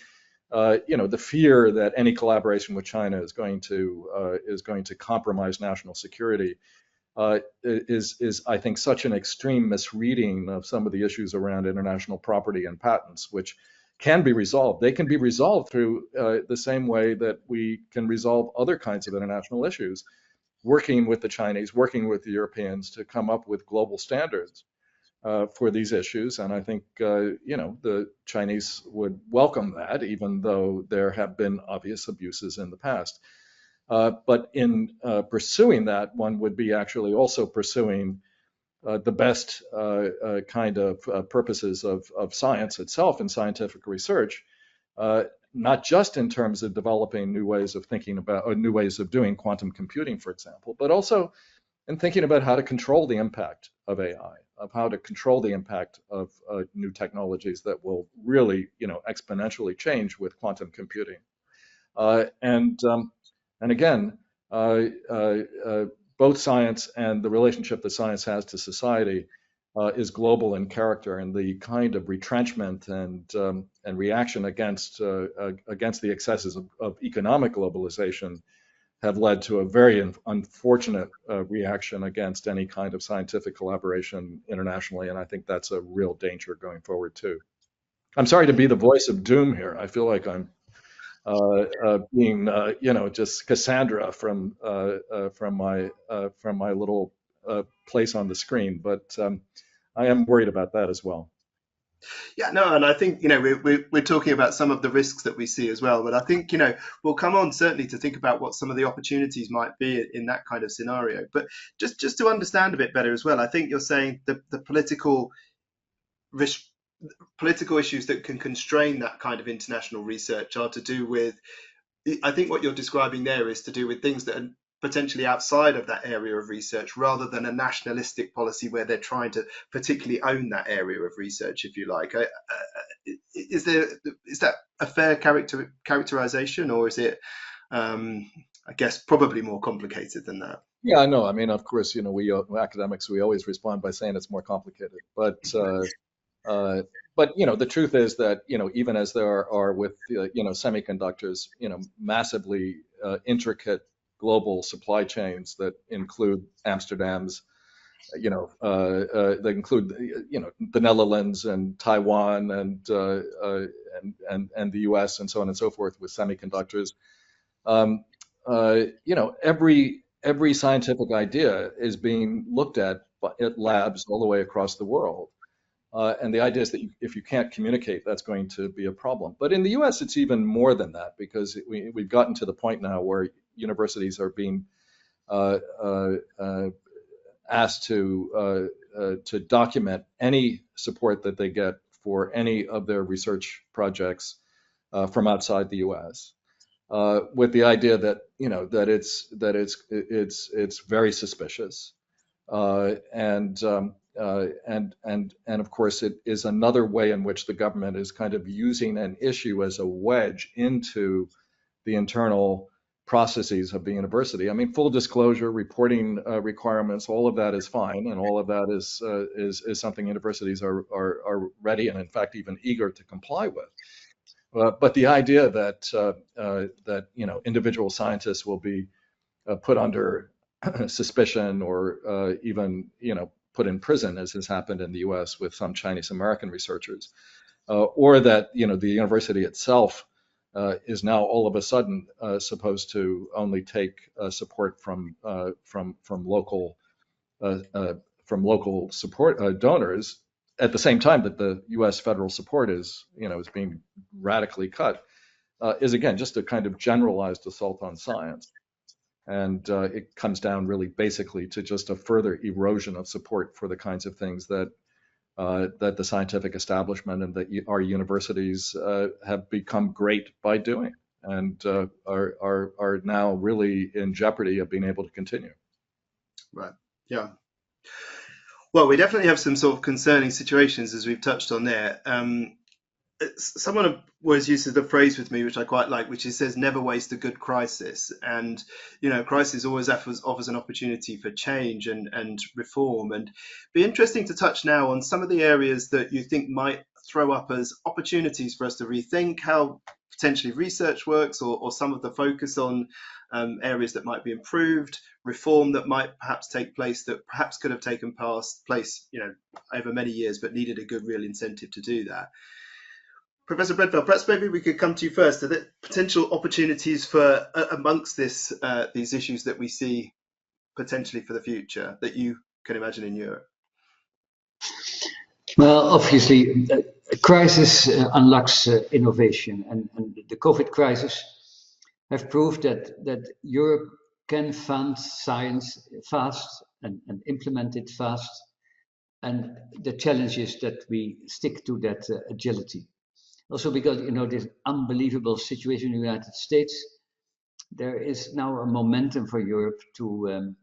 S3: fear that any collaboration with China is going to compromise national security is, I think, such an extreme misreading of some of the issues around international property and patents, which can be resolved. They can be resolved through the same way that we can resolve other kinds of international issues, working with the Chinese, working with the Europeans to come up with global standards for these issues. And I think, the Chinese would welcome that, even though there have been obvious abuses in the past. But in pursuing that, one would be actually also pursuing the best kind of purposes of science itself and scientific research, not just in terms of developing new ways of thinking about, or new ways of doing quantum computing, for example, but also in thinking about how to control the impact of AI, of how to control the impact of new technologies that will really, exponentially change with quantum computing. And again, both science and the relationship that science has to society is global in character, and the kind of retrenchment and reaction against the excesses of economic globalization have led to a very unfortunate reaction against any kind of scientific collaboration internationally, and I think that's a real danger going forward too. I'm sorry to be the voice of doom here. I feel like I'm being, just Cassandra from my little place on the screen, but I am worried about that as well.
S2: Yeah, no, and I think we're talking about some of the risks that we see as well, but I think we'll come on certainly to think about what some of the opportunities might be in that kind of scenario. But just to understand a bit better as well, I think you're saying the political issues that can constrain that kind of international research are to do with, I think what you're describing there is to do with things that are potentially outside of that area of research, rather than a nationalistic policy where they're trying to particularly own that area of research, if you like. Is that a fair characterization, or is it, I guess, probably more complicated than that?
S3: Yeah, no, I mean, of course, we academics, we always respond by saying it's more complicated, but the truth is that even as there are with semiconductors, massively intricate global supply chains that include Amsterdam's, they include the Netherlands and Taiwan and the U.S. and so on and so forth with semiconductors. Every scientific idea is being looked at labs all the way across the world. And the idea is that if you can't communicate, that's going to be a problem. But in the US, it's even more than that, because we've gotten to the point now where universities are being asked to document any support that they get for any of their research projects from outside the US, with the idea that it's very suspicious, and of course it is another way in which the government is kind of using an issue as a wedge into the internal processes of the university. I mean, full disclosure, reporting requirements, all of that is fine, and all of that is something universities are ready and in fact even eager to comply with. But the idea that individual scientists will be put under suspicion or even put in prison, as has happened in the U.S. with some Chinese American researchers, or that the university itself is now all of a sudden supposed to only take support from local from local support donors at the same time that the U.S. federal support is being radically cut, is again just a kind of generalized assault on science. And it comes down really basically to just a further erosion of support for the kinds of things that the scientific establishment and that our universities have become great by doing, and are now really in jeopardy of being able to continue.
S2: Right. Yeah. Well, we definitely have some sort of concerning situations, as we've touched on there. Someone always uses the phrase with me, which I quite like, which is says, never waste a good crisis. And, crisis always offers an opportunity for change and reform. And be interesting to touch now on some of the areas that you think might throw up as opportunities for us to rethink how potentially research works, or some of the focus on areas that might be improved, reform that might perhaps take place that perhaps could have taken place, over many years, but needed a good real incentive to do that. Professor Bredfeld, perhaps maybe we could come to you first. Are there potential opportunities for amongst these issues that we see potentially for the future that you can imagine in Europe?
S4: Well, obviously, a crisis unlocks innovation, and the COVID crisis have proved that Europe can fund science fast and implement it fast. And the challenge is that we stick to that agility. Also, because this unbelievable situation in the United States, there is now a momentum for Europe to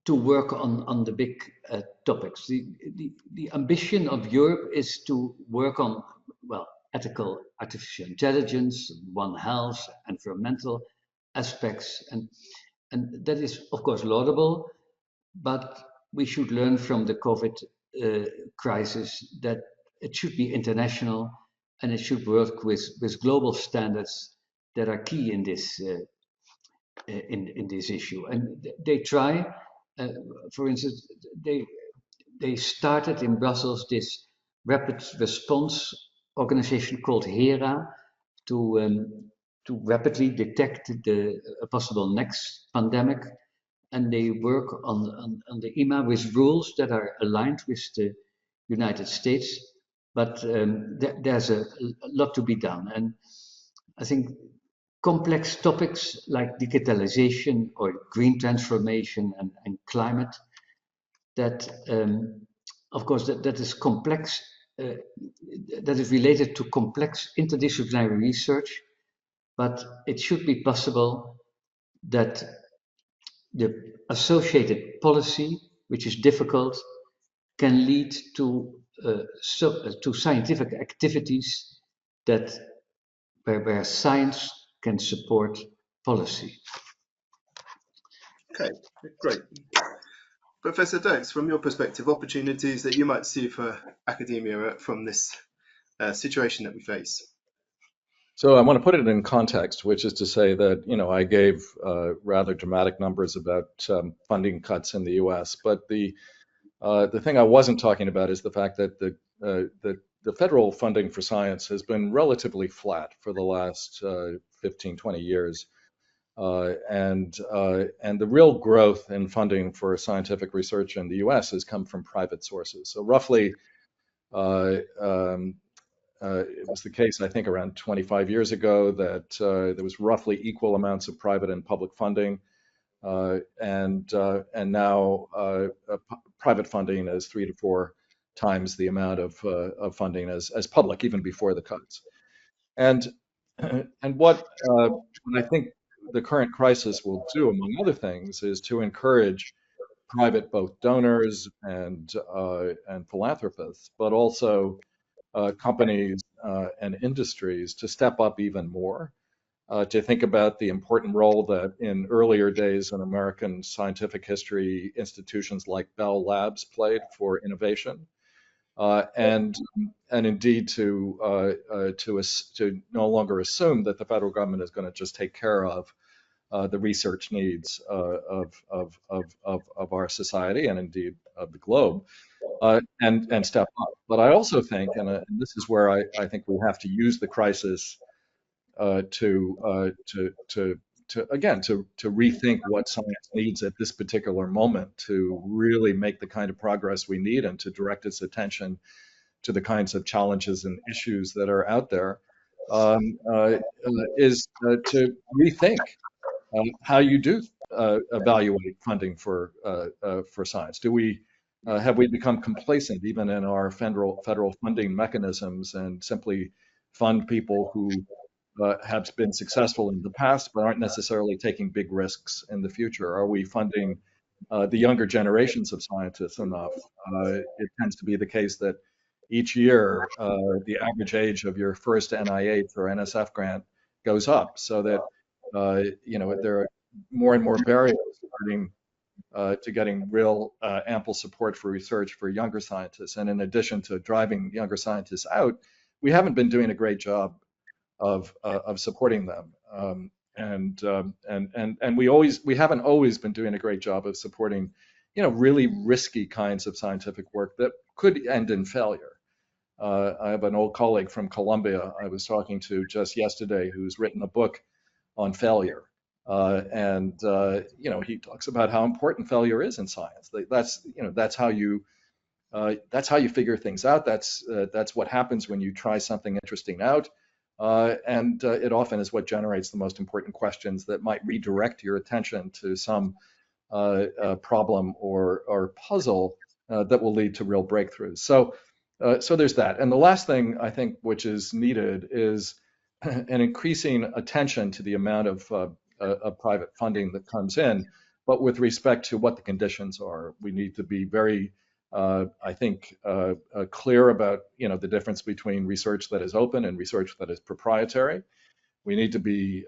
S4: work on the big topics. The ambition of Europe is to work on ethical artificial intelligence, One Health, environmental aspects, and that is of course laudable, but we should learn from the COVID crisis that it should be international, and it should work with global standards that are key in this issue. And they try, for instance, they started in Brussels this rapid response organization called HERA to rapidly detect a possible next pandemic. And they work on the IMA with rules that are aligned with the United States, but there's a lot to be done. And I think complex topics like digitalization or green transformation and climate, that of course that is complex, that is related to complex interdisciplinary research, but it should be possible that the associated policy, which is difficult, can lead to scientific activities where science can support policy.
S2: Okay, great. Professor Dirks, from your perspective, opportunities that you might see for academia from this situation that we face?
S3: So I want to put it in context, which is to say that, I gave rather dramatic numbers about funding cuts in the U.S., but the thing I wasn't talking about is the fact that the federal funding for science has been relatively flat for the last 15, 20 years. And the real growth in funding for scientific research in the U.S. has come from private sources. So roughly, it was the case, I think, around 25 years ago that there was roughly equal amounts of private and public funding, and now private funding is 3 to 4 times the amount of funding as public, even before the cuts. And what I think the current crisis will do, among other things, is to encourage private both donors and philanthropists, but also companies and industries to step up even more, to think about the important role that in earlier days in American scientific history, institutions like Bell Labs played for innovation, and indeed to no longer assume that the federal government is going to just take care of the research needs of our society and indeed of the globe, and step up. But I also think, and this is where I think we have to use the crisis to to rethink what science needs at this particular moment to really make the kind of progress we need and to direct its attention to the kinds of challenges and issues that are out there, is to rethink how you do evaluate funding for science. Do we have we become complacent even in our federal funding mechanisms and simply fund people who have been successful in the past but aren't necessarily taking big risks in the future? Are we funding the younger generations of scientists enough? It tends to be the case that each year the average age of your first NIH or NSF grant goes up, so that there are more and more barriers to getting real ample support for research for younger scientists. And in addition to driving younger scientists out, we haven't been doing a great job of supporting them. And we haven't always been doing a great job of supporting, really risky kinds of scientific work that could end in failure. I have an old colleague from Columbia I was talking to just yesterday who's written a book on failure. He talks about how important failure is in science. That's how you figure things out. That's what happens when you try something interesting out. It often is what generates the most important questions that might redirect your attention to some problem or puzzle that will lead to real breakthroughs. So there's that. And the last thing I think which is needed is an increasing attention to the amount of private funding that comes in, but with respect to what the conditions are. We need to be very clear about the difference between research that is open and research that is proprietary. We need to be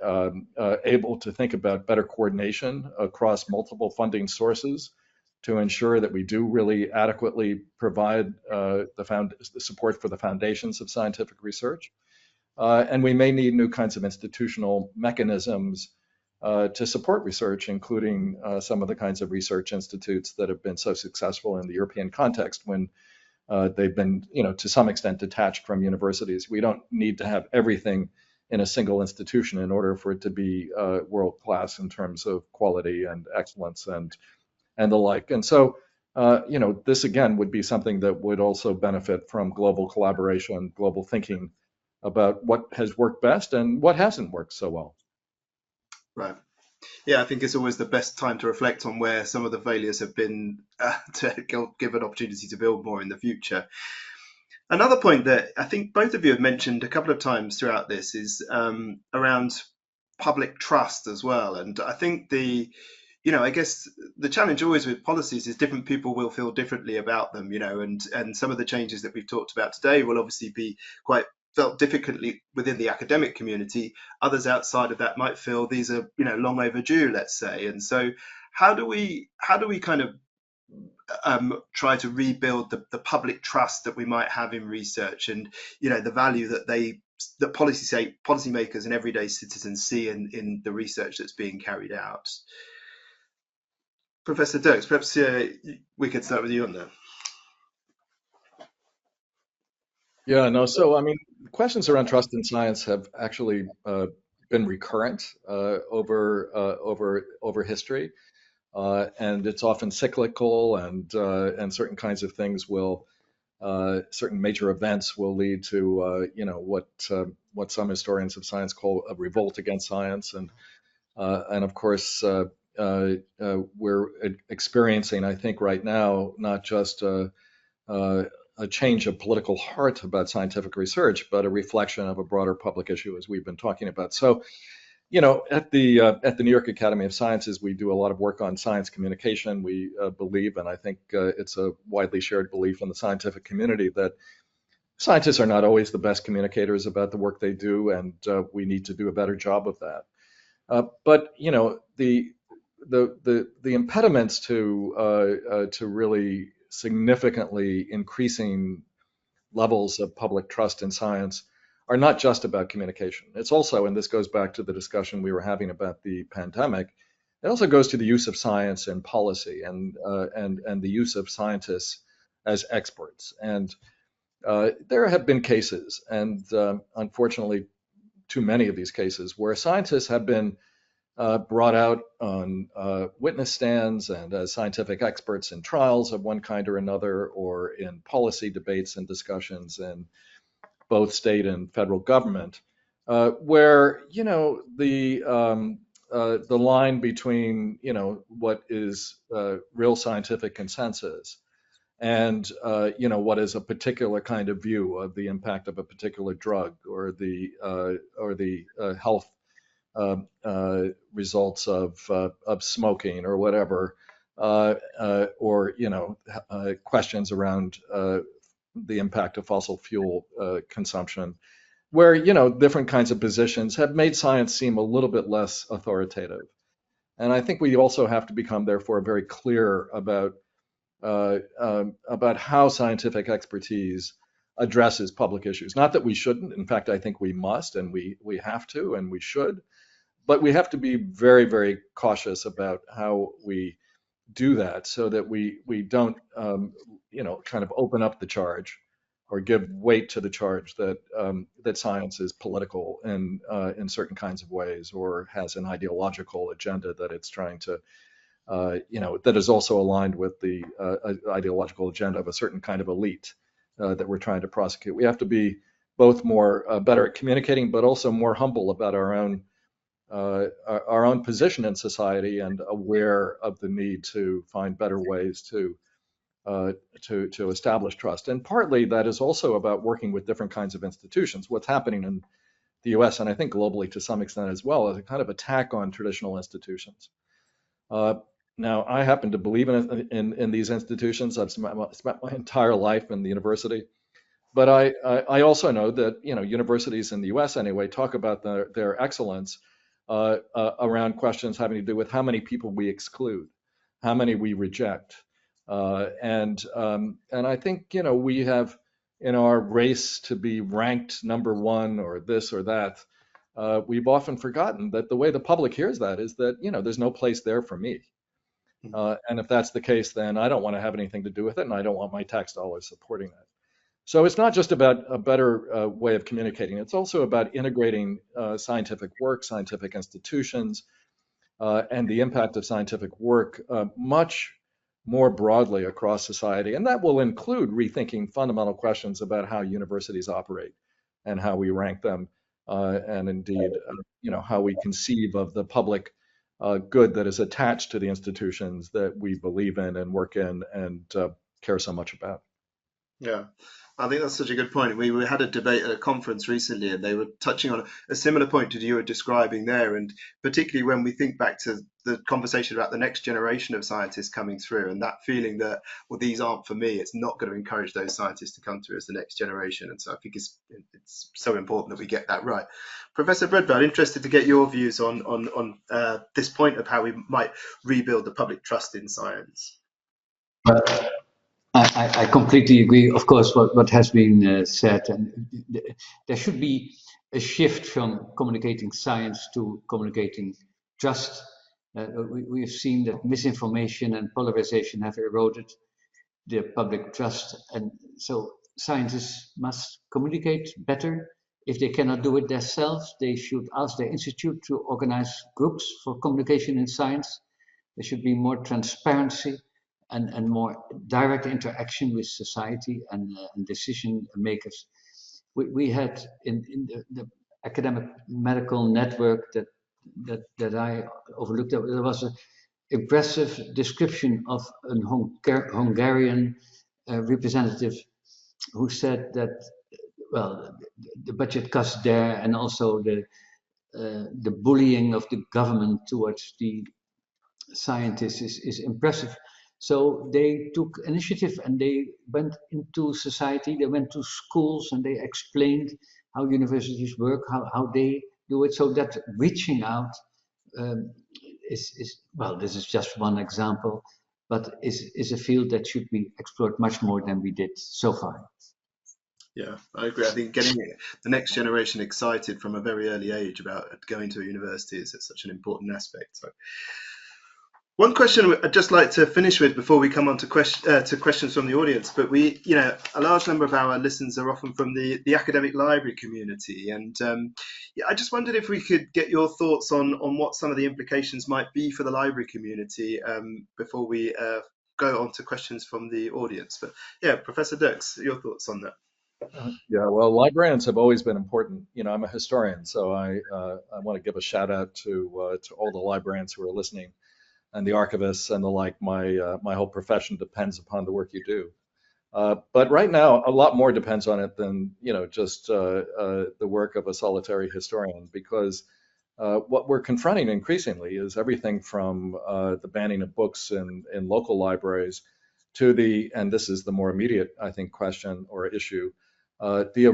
S3: able to think about better coordination across multiple funding sources to ensure that we do really adequately provide the support for the foundations of scientific research. And we may need new kinds of institutional mechanisms to support research, including some of the kinds of research institutes that have been so successful in the European context when they've been, to some extent detached from universities. We don't need to have everything in a single institution in order for it to be world class in terms of quality and excellence and the like. And so, this again would be something that would also benefit from global collaboration, global thinking about what has worked best and what hasn't worked so well.
S2: Right. Yeah, I think it's always the best time to reflect on where some of the failures have been to give an opportunity to build more in the future. Another point that I think both of you have mentioned a couple of times throughout this is around public trust as well. And I think I guess the challenge always with policies is different people will feel differently about them, and some of the changes that we've talked about today will obviously be quite felt difficultly within the academic community. Others outside of that might feel these are, long overdue, let's say. And so how do we kind of try to rebuild the public trust that we might have in research and, the value that policymakers and everyday citizens see in the research that's being carried out? Professor Dirks, perhaps we could start with you on that.
S3: Yeah, no. So, I mean, questions around trust in science have actually been recurrent over history, and it's often cyclical, and certain kinds of things certain major events will lead to what some historians of science call a revolt against science, and of course we're experiencing, I think, right now not just a change of political heart about scientific research, but a reflection of a broader public issue, as we've been talking about. So, at the New York Academy of Sciences, we do a lot of work on science communication. We believe, and I think it's a widely shared belief in the scientific community, that scientists are not always the best communicators about the work they do, and we need to do a better job of that. But the impediments to really significantly increasing levels of public trust in science are not just about communication. It's also, and this goes back to the discussion we were having about the pandemic, it also goes to the use of science and policy and the use of scientists as experts. And there have been cases, and unfortunately too many of these cases, where scientists have been brought out on witness stands and as scientific experts in trials of one kind or another, or in policy debates and discussions in both state and federal government, where the line between what is real scientific consensus and what is a particular kind of view of the impact of a particular drug or the health results of smoking or whatever, or questions around the impact of fossil fuel consumption, where different kinds of positions have made science seem a little bit less authoritative. And I think we also have to become, therefore, very clear about how scientific expertise addresses public issues. Not that we shouldn't. In fact, I think we must, and we have to, and we should. But we have to be very, very cautious about how we do that, so that we don't, kind of open up the charge or give weight to the charge that that science is political in certain kinds of ways, or has an ideological agenda that it's trying to, that is also aligned with the ideological agenda of a certain kind of elite that we're trying to prosecute. We have to be both more better at communicating, but also more humble about our own position in society, and aware of the need to find better ways to establish trust. And partly that is also about working with different kinds of institutions. What's happening in the U.S., and I think globally to some extent as well, is a kind of attack on traditional institutions. Now, I happen to believe in these institutions. I've spent my entire life in the university. But I also know that universities in the U.S. anyway talk about their excellence around questions having to do with how many people we exclude, how many we reject, and I think we have, in our race to be ranked number one or this or that, we've often forgotten that the way the public hears that is that there's no place there for me, and if that's the case, then I don't want to have anything to do with it, and I don't want my tax dollars supporting that. So it's not just about a better way of communicating. It's also about integrating scientific work, scientific institutions, and the impact of scientific work much more broadly across society. And that will include rethinking fundamental questions about how universities operate and how we rank them, and indeed, how we conceive of the public good that is attached to the institutions that we believe in and work in and care so much about.
S2: Yeah, I think that's such a good point. We had a debate at a conference recently, and they were touching on a similar point to you were describing there. And particularly when we think back to the conversation about the next generation of scientists coming through, and that feeling that, well, these aren't for me, it's not going to encourage those scientists to come through as the next generation. And so I think it's so important that we get that right. Professor Bredbell, interested to get your views on this point of how we might rebuild the public trust in science.
S4: I completely agree, of course, what has been said. And there should be a shift from communicating science to communicating trust. We have seen that misinformation and polarization have eroded the public trust. And so scientists must communicate better. If they cannot do it themselves, they should ask their institute to organize groups for communication in science. There should be more transparency and more direct interaction with society and decision makers. We had in the academic medical network that I overlooked, there was an impressive description of a Hungarian representative who said that, well, the budget cuts there and also the bullying of the government towards the scientists is impressive. So they took initiative and they went into society, they went to schools and they explained how universities work, how they do it. So that reaching out is well, this is just one example, but is a field that should be explored much more than we did so far.
S2: Yeah, I agree. I think getting the next generation excited from a very early age about going to a university is such an important aspect. So One question I'd just like to finish with before we come on to questions from the audience, but a large number of our listeners are often from the academic library community, and I just wondered if we could get your thoughts on what some of the implications might be for the library community before we go on to questions from the audience. But yeah, Professor Dirks, your thoughts on that?
S3: Yeah, well, librarians have always been important. I'm a historian, so I want to give a shout out to all the librarians who are listening, and the archivists and the like. My whole profession depends upon the work you do. But right now, a lot more depends on it than just the work of a solitary historian, because what we're confronting increasingly is everything from the banning of books in local libraries to and this is the more immediate, I think, question or issue, the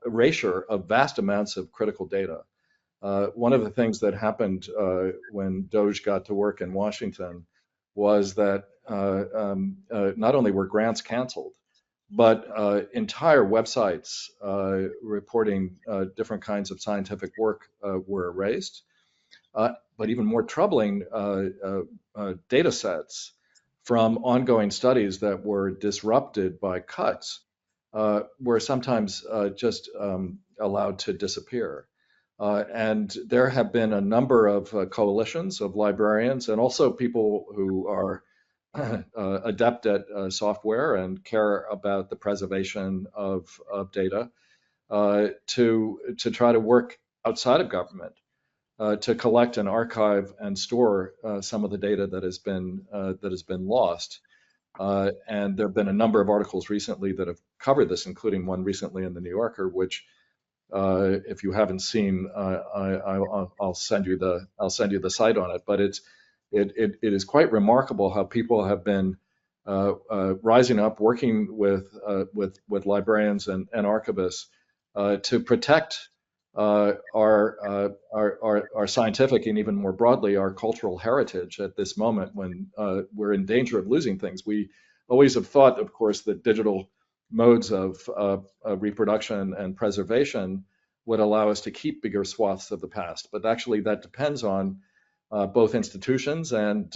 S3: erasure of vast amounts of critical data. One of the things that happened when Doge got to work in Washington was that not only were grants canceled, but entire websites reporting different kinds of scientific work were erased. But even more troubling, data sets from ongoing studies that were disrupted by cuts were sometimes just allowed to disappear. And there have been a number of coalitions of librarians and also people who are adept at software and care about the preservation of data to try to work outside of government to collect and archive and store some of the data that has been lost. And there have been a number of articles recently that have covered this, including one recently in the New Yorker, which if you haven't seen, I'll send you the site on it. But it is quite remarkable how people have been rising up, working with librarians and archivists to protect our scientific and even more broadly our cultural heritage at this moment when we're in danger of losing things. We always have thought, of course, that digital modes of reproduction and preservation would allow us to keep bigger swaths of the past, but actually that depends on both institutions and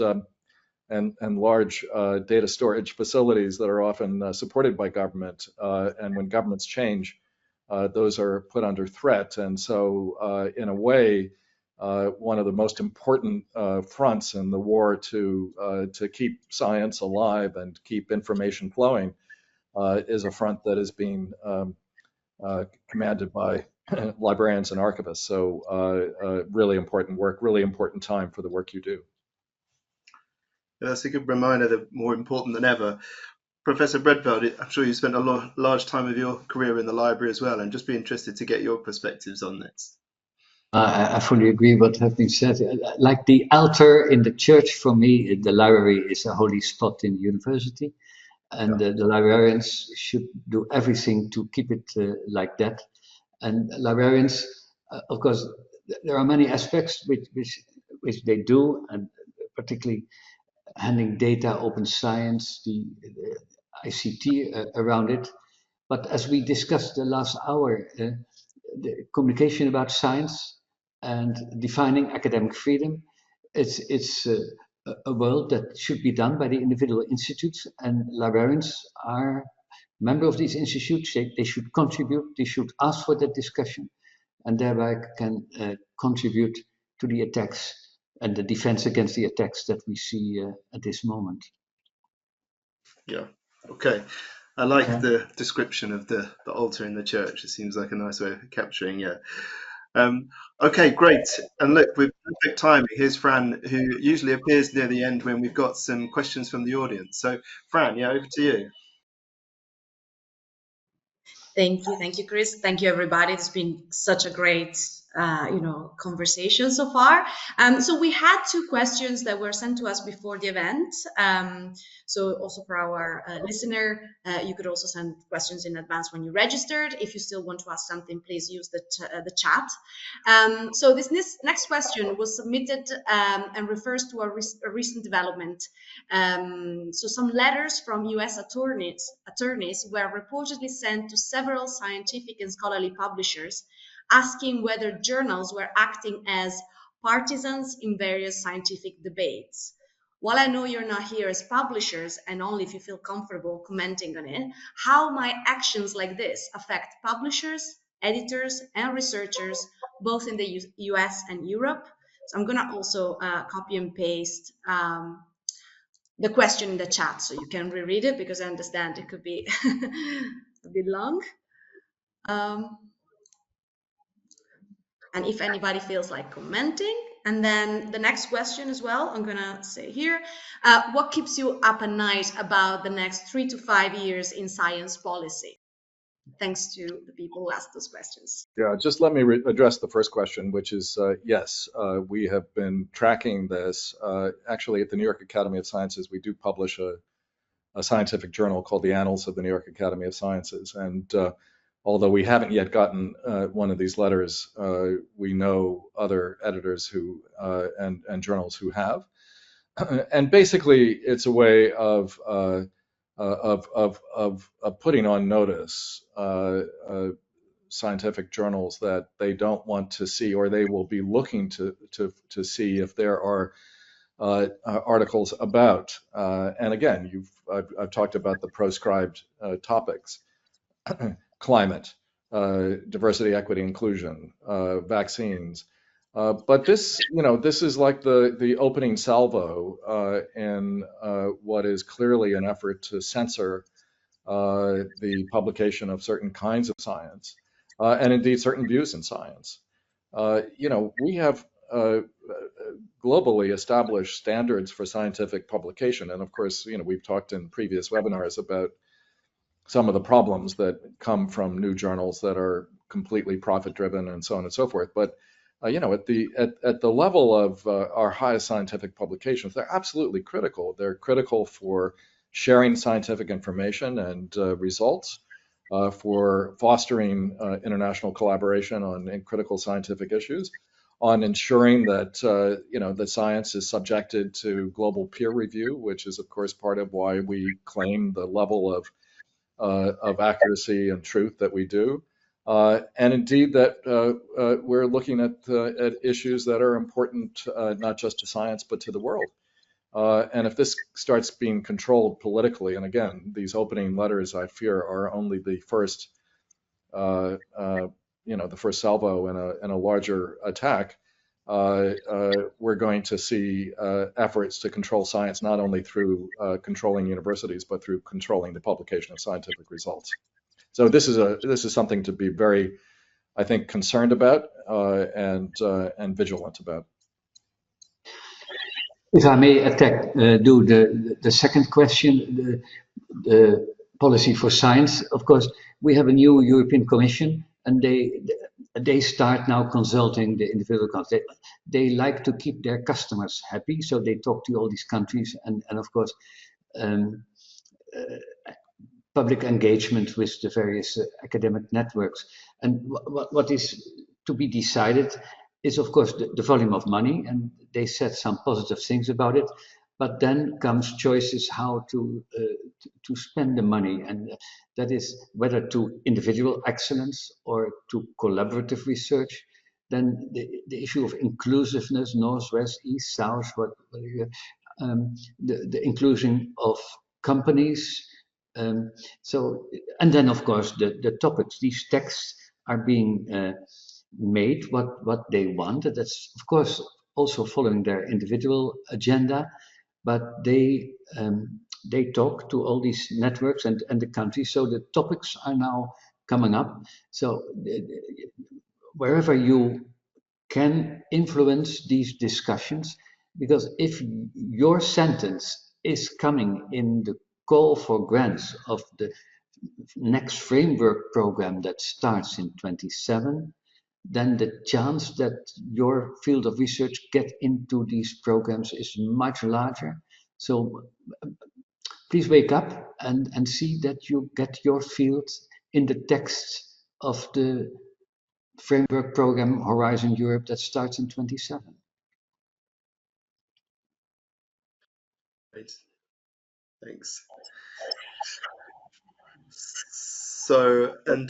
S3: large data storage facilities that are often supported by government. And when governments change, those are put under threat. And so, in a way, one of the most important fronts in the war to keep science alive and keep information flowing is a front that is being commanded by librarians and archivists. So, really important work, really important time for the work you do.
S2: That's a good reminder that more important than ever. Professor Bredfeld, I'm sure you spent a large time of your career in the library as well, and just be interested to get your perspectives on this.
S4: I fully agree what has been said. Like the altar in the church, for me, the library is a holy spot in the university, and the librarians should do everything to keep it like that. And librarians, of course, there are many aspects which they do, and particularly handling data, open science, the ICT around it. But as we discussed the last hour, the communication about science and defining academic freedom, it's a world that should be done by the individual institutes, and librarians are member of these institutes. They should contribute, they should ask for that discussion, and thereby can contribute to the attacks and the defense against the attacks that we see at this moment.
S2: Yeah. Okay. I like the description of the altar in the church. It seems like a nice way of capturing. Yeah. Okay, great. And look, with perfect timing, here's Fran, who usually appears near the end when we've got some questions from the audience. So, Fran, yeah, over to you.
S1: Thank you, Chris. Thank you, everybody. It's been such a great, conversation so far. So we had two questions that were sent to us before the event. So also for our listener, you could also send questions in advance when you registered. If you still want to ask something, please use the chat. So this next question was submitted and refers to a recent development. So some letters from U.S. attorneys were reportedly sent to several scientific and scholarly publishers asking whether journals were acting as partisans in various scientific debates. While I know you're not here as publishers and only if you feel comfortable commenting on it, how might actions like this affect publishers, editors, and researchers, both in the US and Europe? So I'm gonna also copy and paste the question in the chat so you can reread it because I understand it could be a bit long. Um, and if anybody feels like commenting. And then the next question as well, I'm gonna say here, what keeps you up at night about the next 3 to 5 years in science policy? Thanks to the people who asked those questions.
S3: Yeah, just let me address the first question, which is yes, we have been tracking this. Actually, at the New York Academy of Sciences, we do publish a scientific journal called the Annals of the New York Academy of Sciences. And although we haven't yet gotten one of these letters, we know other editors who and journals who have. And basically, it's a way of putting on notice scientific journals that they don't want to see, or they will be looking to see if there are articles about. And again, I've talked about the proscribed topics: climate, diversity, equity, inclusion, vaccines. But this, this is like the opening salvo in what is clearly an effort to censor the publication of certain kinds of science, and indeed certain views in science. We have globally established standards for scientific publication, and of course, we've talked in previous webinars about some of the problems that come from new journals that are completely profit driven and so on and so forth. But at the level of our highest scientific publications, they're absolutely critical. They're critical for sharing scientific information and results, for fostering international collaboration on critical scientific issues, on ensuring that that science is subjected to global peer review, which is of course part of why we claim the level of accuracy and truth that we do. And indeed that we're looking at issues that are important not just to science but to the world. And if this starts being controlled politically, and again, these opening letters, I fear, are only the first, the first salvo in a larger attack. We're going to see efforts to control science not only through controlling universities, but through controlling the publication of scientific results. So this is something to be very, I think, concerned about and vigilant about.
S4: If I may do the second question, the policy for science. Of course, we have a new European Commission, and they start now consulting the individual countries. They like to keep their customers happy, so they talk to all these countries, and of course, public engagement with the various academic networks. And what is to be decided is, of course, the volume of money, and they said some positive things about it. But then comes choices how to spend the money, and that is whether to individual excellence or to collaborative research. Then the issue of inclusiveness, north, west, east, south, the inclusion of companies. And then of course the topics, these texts are being made what they want. That's of course also following their individual agenda, but they talk to all these networks and the countries. So the topics are now coming up. So wherever you can influence these discussions, because if your sentence is coming in the call for grants of the next framework program that starts in 27, then the chance that your field of research get into these programs is much larger. So please wake up and see that you get your field in the text of the framework program Horizon Europe that starts in 27.
S2: Great. Thanks. So, and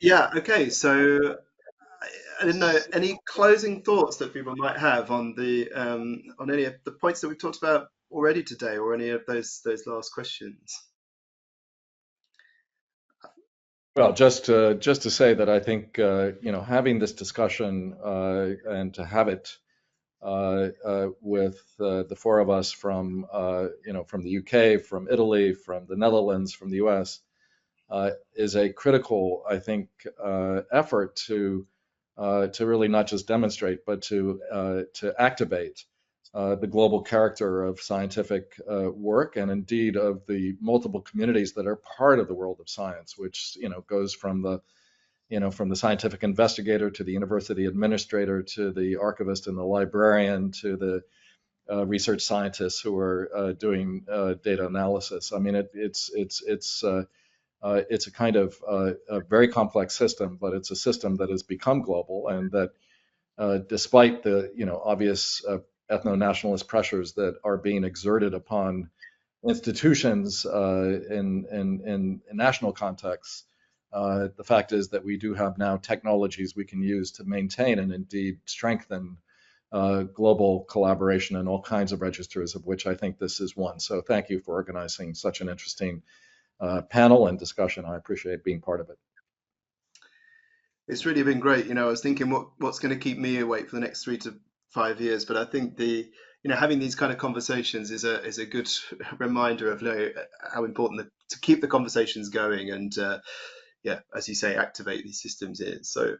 S2: yeah, okay. So I didn't know any closing thoughts that people might have on the on any of the points that we've talked about already today, or any of those last questions?
S3: Well, just to say that I think having this discussion and to have it with the four of us from from the UK, from Italy, from the Netherlands, from the US, is a critical, I think, effort to really not just demonstrate, but to activate the global character of scientific work, and indeed of the multiple communities that are part of the world of science, which goes from the from the scientific investigator to the university administrator to the archivist and the librarian to the research scientists who are doing data analysis. I mean, it's a kind of a very complex system, but it's a system that has become global, and that despite the obvious ethno-nationalist pressures that are being exerted upon institutions in national contexts, the fact is that we do have now technologies we can use to maintain and indeed strengthen global collaboration in all kinds of registers, of which I think this is one. So thank you for organizing such an interesting panel and discussion. I appreciate being part of it.
S2: It's really been great. I was thinking what's going to keep me awake for the next 3 to 5 years, but I think having these kind of conversations is a good reminder of how important to keep the conversations going, and as you say, activate these systems is. So,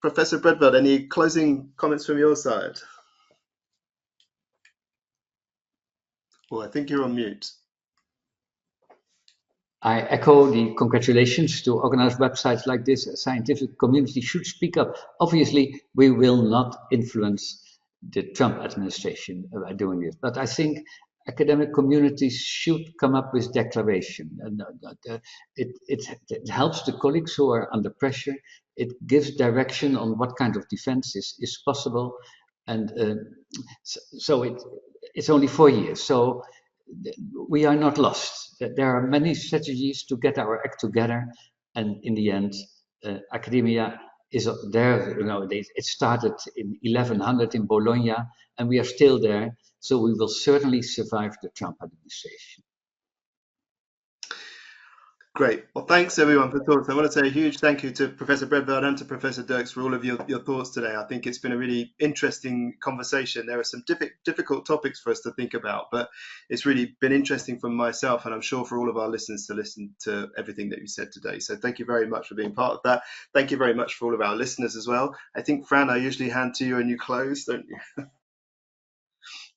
S2: Professor Bredveld, any closing comments from your side? Well, I think you're on mute.
S4: I echo the congratulations to organize websites like this. A scientific community should speak up. Obviously, we will not influence the Trump administration by doing this, but I think academic communities should come up with declaration. And it helps the colleagues who are under pressure. It gives direction on what kind of defense is possible. And so it's only 4 years. So we are not lost. There are many strategies to get our act together, and in the end, academia is there. It started in 1100 in Bologna, and we are still there. So we will certainly survive the Trump administration.
S2: Great. Well, thanks everyone for thoughts. I want to say a huge thank you to Professor Bredveld and to Professor Dirks for all of your thoughts today. I think it's been a really interesting conversation. There are some difficult topics for us to think about, but it's really been interesting for myself, and I'm sure for all of our listeners, to listen to everything that you said today. So thank you very much for being part of that. Thank you very much for all of our listeners as well. I think, Fran, I usually hand to you and you close, don't you?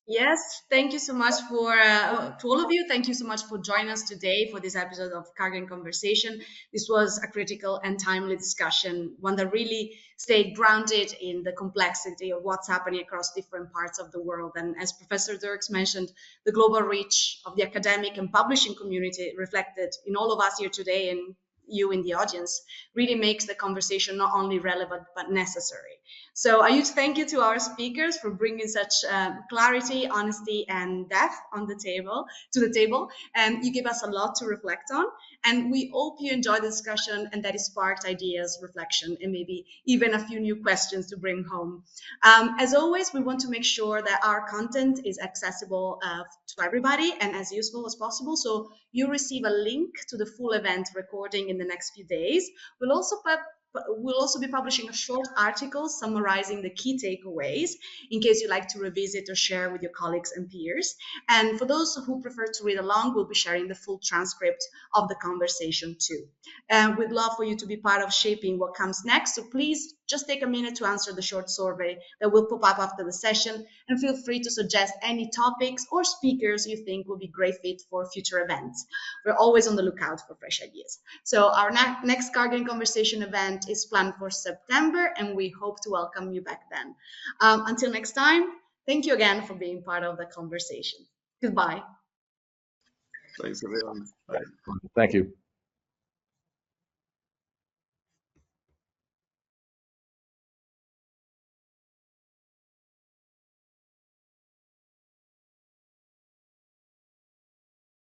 S1: Yes, thank you so much to all of you. Thank you so much for joining us today for this episode of Karger in Conversation. This was a critical and timely discussion, one that really stayed grounded in the complexity of what's happening across different parts of the world. And as Professor Dirks mentioned, the global reach of the academic and publishing community reflected in all of us here today and you in the audience really makes the conversation not only relevant but necessary. So a huge thank you to our speakers for bringing such clarity, honesty, and depth to the table. And you give us a lot to reflect on. And we hope you enjoyed the discussion and that it sparked ideas, reflection, and maybe even a few new questions to bring home. As always, we want to make sure that our content is accessible to everybody and as useful as possible. So you receive a link to the full event recording in the next few days. We'll also be publishing a short article summarizing the key takeaways in case you'd like to revisit or share with your colleagues and peers. And for those who prefer to read along, we'll be sharing the full transcript of the conversation too. And we'd love for you to be part of shaping what comes next. So please just take a minute to answer the short survey that will pop up after the session, and feel free to suggest any topics or speakers you think will be great fit for future events. We're always on the lookout for fresh ideas. So our next Karger in Conversation event is planned for September, and we hope to welcome you back then. Until next time, thank you again for being part of the conversation. Goodbye.
S2: Thanks everyone. Bye.
S3: Thank you.